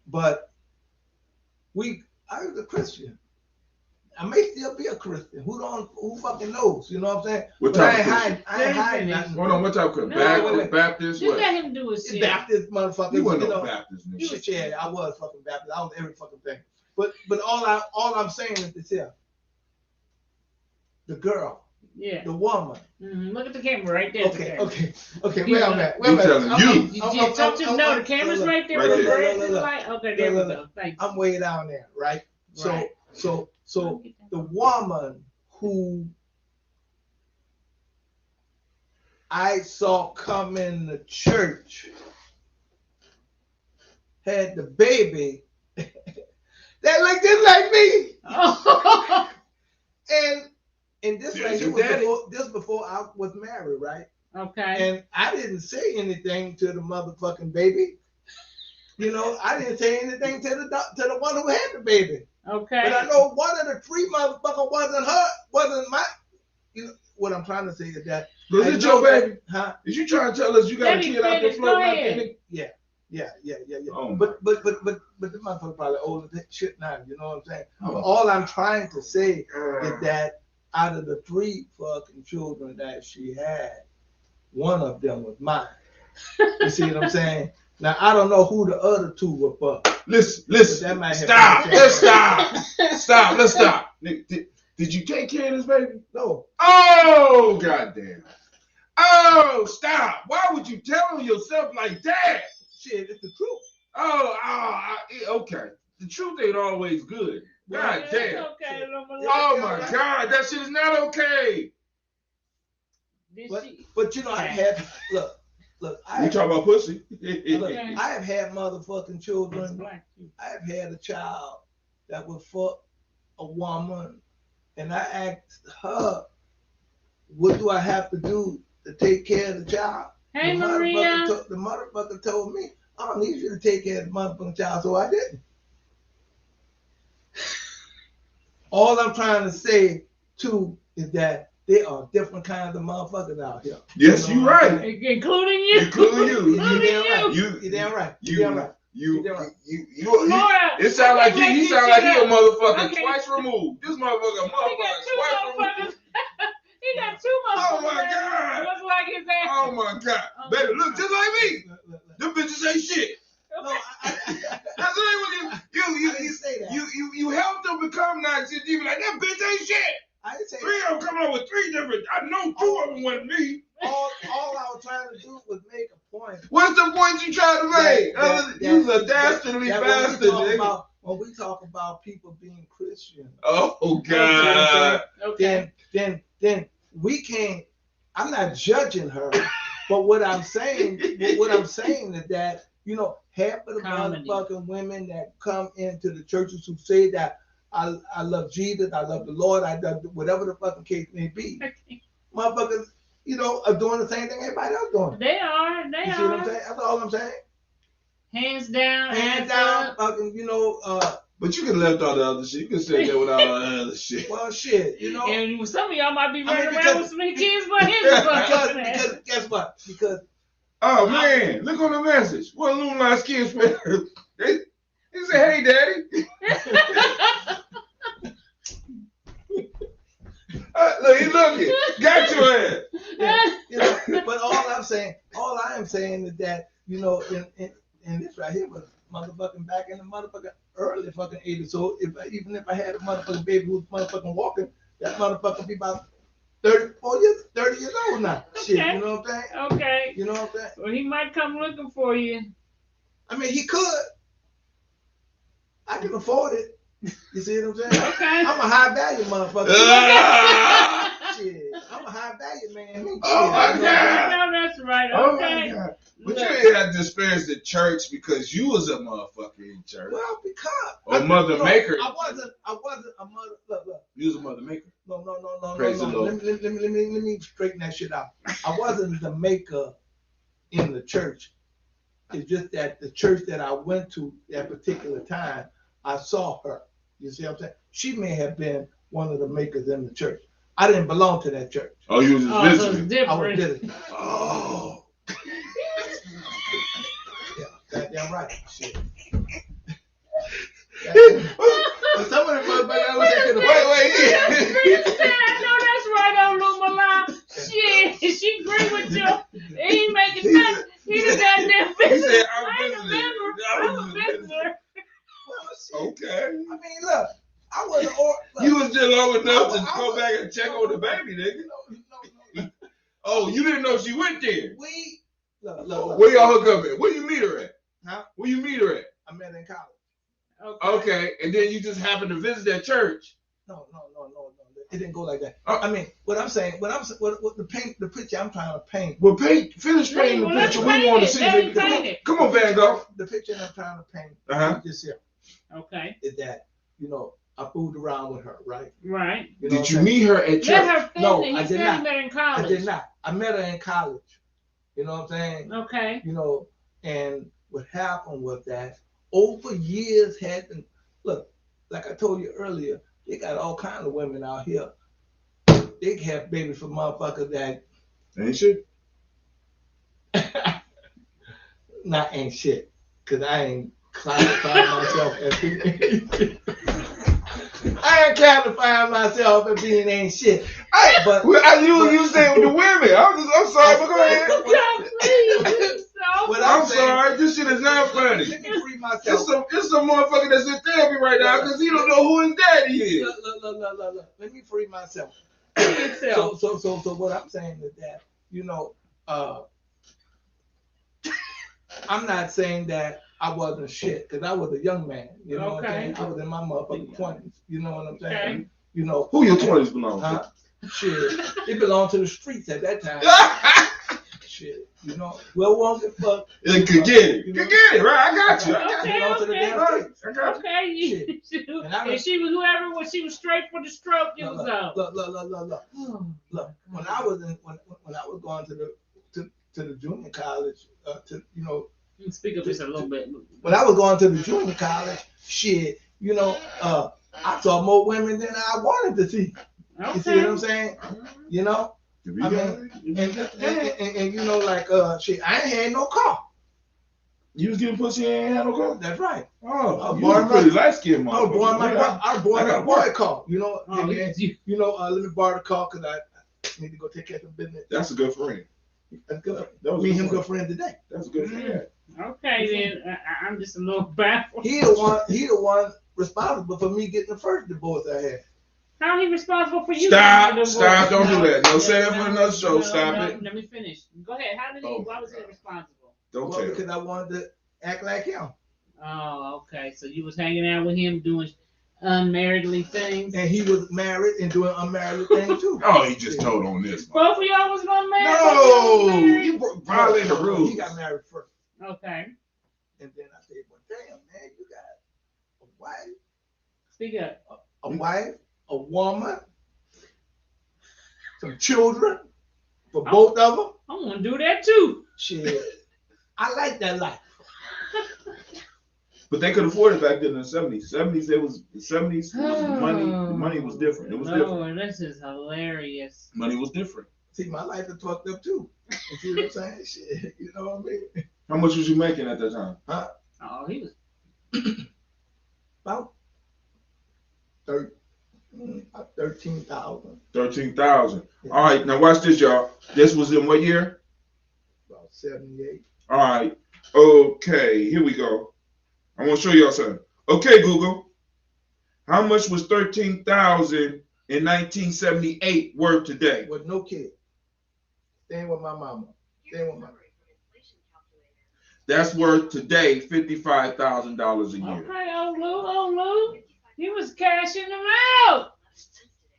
But I was a Christian. I may still be a Christian. Who fucking knows? You know what I'm saying? What But I type ain't of hiding. I ain't hiding nothing. Hold on, what type of No, Baptist? wait. Baptist? Just What? let him do his shit. Baptist motherfuckers. You wasn't you no know. Baptist, nigga. Yeah, I was fucking Baptist. I was every fucking thing. But all I'm saying is this here. The girl, Yeah. the woman. Mm-hmm. Look at the camera right there. Okay. You Where I'm know, at? Where I'm you at? telling you. No, the camera's right there. Right with the there. red and the light. Okay, there we go. Thank you. I'm way down there, right? Right. So the woman who I saw come in the church had the baby that looked just like me. Oh. And this Yes, like your it was daddy. before I was married, right? Okay. And I didn't say anything to the motherfucking baby. You know, I didn't say anything to the one who had the baby. Okay. But I know one of the 3 motherfuckers wasn't my. You know what I'm trying to say is that. Was it your baby? Huh? Is you trying to tell us you got a kid out there floating out there? Nigga? Yeah. Oh, but the motherfucker probably older than shit now. You know what I'm saying? Oh. But all I'm trying to say is that out of the 3 fucking children that she had, one of them was mine. You see what I'm saying? Now I don't know who the other 2 were for. Listen. That might have Stop. been- Let's stop. Stop. Let's stop. Nigga, did you take care of this baby? No. Oh, goddamn. Oh, stop. Why would you tell yourself like that? Shit, it's the truth. Okay. The truth ain't always good. God It's damn. okay, Oh my God, that shit is not okay. But you know, I had look. We talk about pussy. Look, I have had motherfucking It's children. black. I have had a child that would fuck a woman, and I asked her, "What do I have to do to take care of the child?" Hey, the Maria. the motherfucker told me, "I don't need you to take care of the motherfucking child," so I didn't. All I'm trying to say too is that there are different kinds of motherfuckers out here. Yes, You know you what I'm right. saying? Including you. Including you. You damn right. You You damn right. You You damn right. you Laura, it sound like he sound like he a motherfucker Okay. twice removed. This motherfucker He got 2 twice removed. motherfuckers. He got 2 motherfuckers. Oh my God. Look like his ass. Oh my God. Oh, Baby, my look just like me. Look. Them bitches ain't shit. No, That's what I you didn't say that. you helped them become nice. You be like, that bitch ain't shit. I didn't say 3 of them coming up with 3 different. I know 2 of them wasn't me. all I was trying to do was make a point. What's the point you trying to make? You's a dastardly that bastard, nigga. when we talk about people being Christian, Oh God. Okay. then we can't. I'm not judging her, but what I'm saying is that, you know, half of the Comedy. motherfucking women that come into the churches who say that I love Jesus, I love the Lord, I love whatever the fucking case may be, motherfuckers, are doing the same thing everybody else doing. They are. You see what I'm saying? That's all I'm saying. Hands down. Hands down. But you can left all the other shit. You can sit there with all the other shit. Well, shit, And some of y'all might be running around because- with some kids by him. because guess what? Because Oh man, look on the message. What Loon Line's kids man? They say, "Hey, daddy." Look, he looking. Got your ass. but all I am saying is that in this right here was motherfucking back in the motherfucking early fucking 80s. So even if I had a motherfucking baby who's motherfucking walking, that motherfucker be about 30 years old now. Okay. Shit, you know what I'm saying? Okay. You know what I'm saying? Well, he might come looking for you. I mean, he could. I can afford it. You see what I'm saying? Okay. I'm a high value motherfucker. Shit, I'm a high value man. Oh my Shit, God. No, that's right. Oh Okay. my God. But Look. you ain't had to disparage the church because you was a motherfucker in church. Well, because Or mother maker. I wasn't a mother. Look. You was a mother maker. No. Praise the Lord. Let me straighten that shit out. I wasn't the maker in the church. It's just that the church that I went to at a particular time, I saw her. You see what I'm saying? She may have been one of the makers in the church. I didn't belong to that church. Oh, you was just So it's visiting. I was different. visiting. Oh. Yeah, goddamn right. Shit. Wait, Some of the motherfuckers I was at the wait. I know that's right on Lumala. Shit, she agree with you. He ain't making nothing. He the goddamn He visitor. said, I ain't a member. I'm a visitor. Okay. I mean, look, I wasn't. You was just long enough to I go was- back and check on the baby, nigga. No. Oh, you didn't know she went there. Look. Where y'all hook up at? Where you meet her at? Huh? Where you meet her at? I met her in college. Okay, and then you just happened to visit that church. No. It didn't go like that. Oh. I mean, what I'm saying, what the picture I'm trying to paint. Well, finish painting the Well, let's picture. We paint want to it. see Let me it. paint it. Come on, Van Gogh. The picture I'm trying to paint Uh-huh. this here Okay. is that I fooled around with her, right? Right. You know Did what you I'm saying? meet her at Let church? her finish. No, He I did said not. he met her in I college. did not. I met her in college. You know what I'm saying? Okay. And what happened was that over years look, like I told you earlier, they got all kinds of women out here. They have babies for motherfuckers that Ain't she? ain't shit. Cause I ain't classifying myself as being I ain't classifying myself as being ain't shit. But You said with the women. I'm sorry, but go ahead. No, please. What I'm sorry. This shit is not funny. let me free myself. It's some motherfucker that's in therapy right now because he don't know who his daddy is. Look. Let me free myself. Yourself. So what I'm saying is that, I'm not saying that I wasn't shit, because I was a young man. You know what I'm saying? I was in my motherfucking 20s. You know what I'm saying? Okay. Who your 20s belong to? Huh? Shit. It belonged to the streets at that time. Shit. Well, one good fuck. Could get it. Could get it, right? I got you. Okay. Belonged to the damn Right. streets. I got you. Okay. And I And she was whoever was. She was straight for the stroke. It was up. Look. Look. When I was going to the junior college, Speak up just a little bit. when I was going to the junior college, shit, I saw more women than I wanted to see. Okay. You see what I'm saying? You I got mean, it? and shit, I ain't had no car. You was getting pussy and ain't had no car? That's right. Oh, you born was a pretty light skinned I was born my got boy car. Oh, And then, yes, you. let me borrow the car because I need to go take care of some business. That's a good friend. That's good. That was Me a and him good good friend today. That's a good friend. Okay, then I'm just a little baffled. He the one responsible for me getting the first divorce I had. How he responsible for you? Stop, getting a stop, divorce? don't do that. Don't say that for another show. Stop no, it. Let me finish. Go ahead. How did he? Oh, Why was he responsible? Don't Well, tell. because I wanted to act like him. Oh, okay. So you was hanging out with him doing unmarriedly things. And he was married and doing unmarried things too. Oh, he just told on this. Both of y'all was unmarried. No, Both of y'all was married? you violated the rules. He got married first. Okay. And then I said, well, damn, man, you got a wife, Speak up. a woman, some children. For both of them? I want to do that too. Shit. I like that life. But they could afford it back then in the 70s. 70s, it was the 70s. It was money. The money was different. It was different. This is hilarious. Money was different. See, my life is fucked up too. You see what I'm saying? Shit, you know what I mean? How much was you making at that time? Huh? Oh, he was About 13,000. 13,000. All right, now watch this, y'all. This was in what year? About 78. All right. Okay, here we go. I want to show y'all something. Okay, Google. How much was 13,000 in 1978 worth today? With no kid. Staying with my mama. Staying with my mama. That's worth today $55,000 a year. okay. Oh, Lou. He was cashing them out.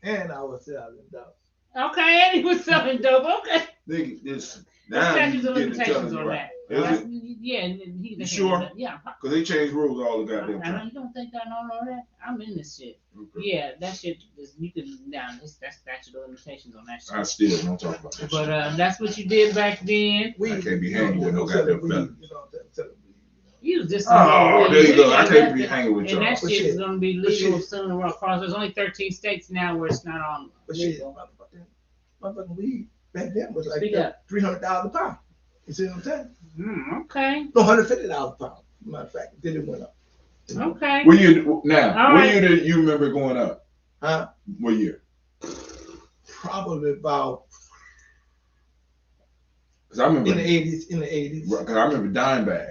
And I was selling dope. Okay, and he was selling dope. Okay. Nigga, this There's now statutes you of getting the limitations telling on right. that. Is it? Yeah, and he You sure? Yeah. Because they change rules all the goddamn I know time. you don't think I don't know that. I'm in this shit. Okay. Yeah, that shit is you can down. That's statute of limitations on that shit. I still don't talk about that But shit. that's what you did back then. I can't be hanging with no goddamn fella. You was just Oh, there you go. I can't be hanging with and y'all. that shit is gonna be legal shit. soon across. There's only 13 states now where it's not on But shit, legal. motherfucking weed back then was like Speak up. $300 a pound. You see what I'm saying? Okay. No, $150 a pound. Matter of fact, then it went up. Okay. What year All now? What right. year did you remember going up? Huh? What year? Probably about Because I remember in the 80s. Because I remember dime bags.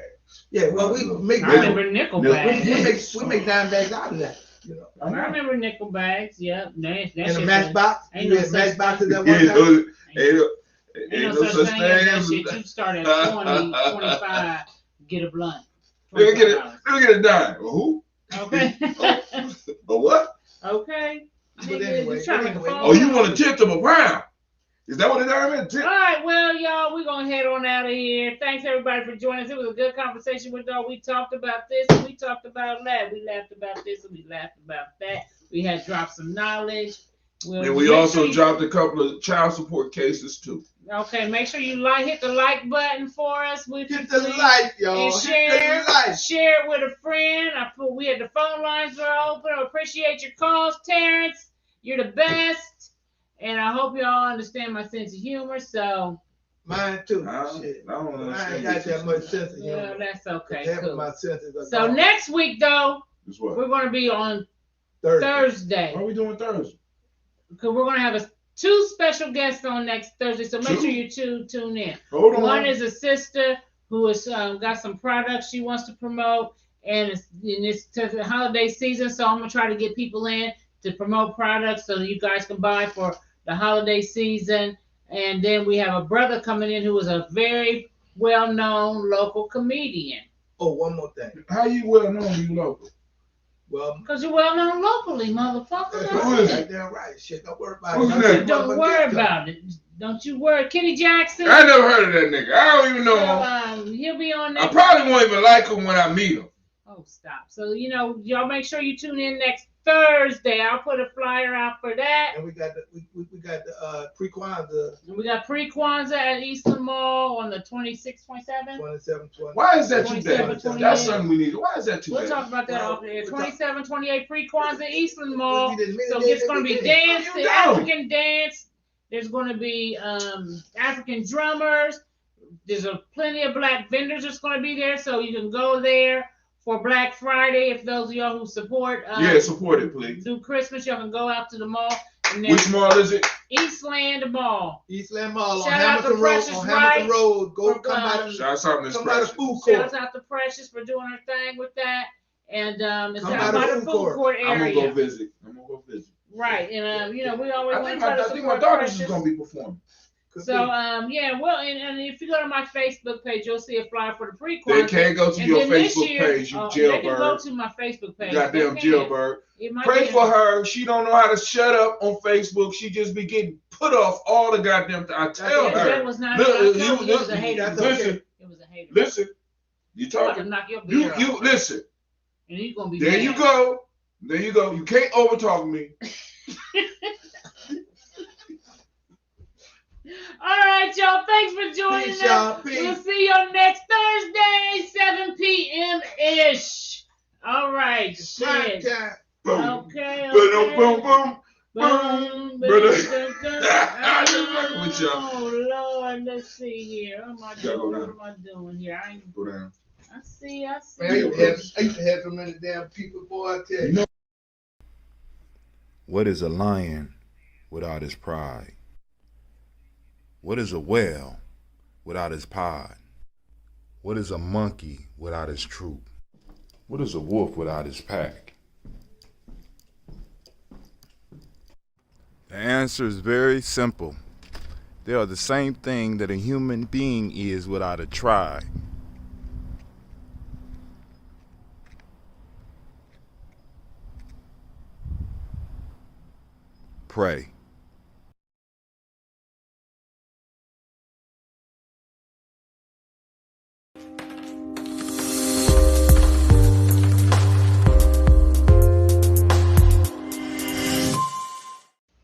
Yeah, well, we make I remember nickel Nickel. bags. we make dime bags out of that. You know. I remember nickel bags. Yep. That In shit a matchbox. ain't You no had such matchboxes at Yeah, one time. ain't no such thing as that as shit. You start at 20, 25, get a blunt. Let me get $25. Let me get a dime. Who? Okay. A what? Okay. But Nigga, anyway, you trying to make a phone Oh, you call? want a tenth of a pound? Is that what a dime is? All Tenth? right, well, y'all, we're going to head on out of here. Thanks, everybody, for joining us. It was a good conversation with y'all. We talked about this and we talked about that. We laughed about this and we laughed about that. We had dropped some knowledge. And we also dropped a couple of child support cases, too. Okay, make sure you hit the like button for us. Hit the like, y'all. And share, Hit the like. share it with a friend. We had the phone lines were open. I appreciate your calls, Terrence. You're the best. And I hope y'all understand my sense of humor. So Mine too. I don't I understand. ain't got that much sense of humor. yeah, that's okay. Half of Cool. my senses are So gone. next week though, That's what? we're gonna be on Thursday. Thursday. What are we doing Thursday? Because we're gonna have two special guests on next Thursday. So make Two? sure you tune in. Hold on. One is a sister who has got some products she wants to promote, and it's to the holiday season. So I'm gonna try to get people in to promote products so you guys can buy for the holiday season. And then we have a brother coming in who is a very well-known local comedian. Oh, one more thing. How you well known you local? Well, Because you're well-known locally, motherfucker. Who is it? Goddamn right. Shit, don't worry about Who's it. that? Don't worry about it. Don't you worry. Kenny Jackson. I never heard of that nigga. I don't even know So, him. he'll be on I next probably won't even like him when I meet him. Oh, stop. So, y'all make sure you tune in next Thursday. I'll put a flyer out for that. And we got the pre-Kwanzaa And we got pre-Kwanzaa at Eastern Mall on the 26th, 27th. 27, 20. Why is that too 27, bad? 28. That's something we need. Why is that too We'll bad? talk about that Well, off there. we'll 27, 28 pre-Kwanzaa Eastern Mall. We did many So days it's going to be every day. dance, No, you don't. African dance. There's going to be African drummers. There's plenty of black vendors that's going to be there. So you can go there for Black Friday. If those of y'all who support Support it, please. do Christmas, y'all can go out to the mall. And Which mall is it? Eastland Mall. Eastland Mall on Shout out to Hamilton Road. Precious On Hamilton Wright Road. Go for, come by the Shout out to Miss come by the Precious. food Shout court. out to Precious for doing her thing with that. And it's Come out by by the the food food court I'm gonna area. go visit. Right. And we always I want think to try to I think my support daughter's Precious. is gonna be performing. So well, and if you go to my Facebook page, you'll see a flyer for the They pre-Kwanzaa. can't go to And your then this Facebook year, page, you they can go jailbird. to my Facebook page. Goddamn They can. jailbird. It might Pray be- for her. She don't know how to shut up on Facebook. She just be getting put off all the goddamn time. I tell That her. was not. Look, I told you- you it was a look, hater. that's listen, okay. It was a hater. listen. You I'm about to talking? knock your beer You off. listen. And you're gonna be There mad. you go. There you go. You can't overtalk me. All right, y'all. Thanks for joining Peace, us. y'all. Peace. We'll see you on next Thursday, 7 p.m. ish. All right. Shit. Boom. Okay. Boom, boom, boom. Boom. I just fucking with y'all. Oh Lord, let's see here. What Go am down. I doing here? Go down. I see. Man, I used to have so many damn people, boy, I tell you. What is a lion without his pride? What is a whale without his pod? What is a monkey without his troop? What is a wolf without his pack? The answer is very simple. They are the same thing that a human being is without a tribe. Pray.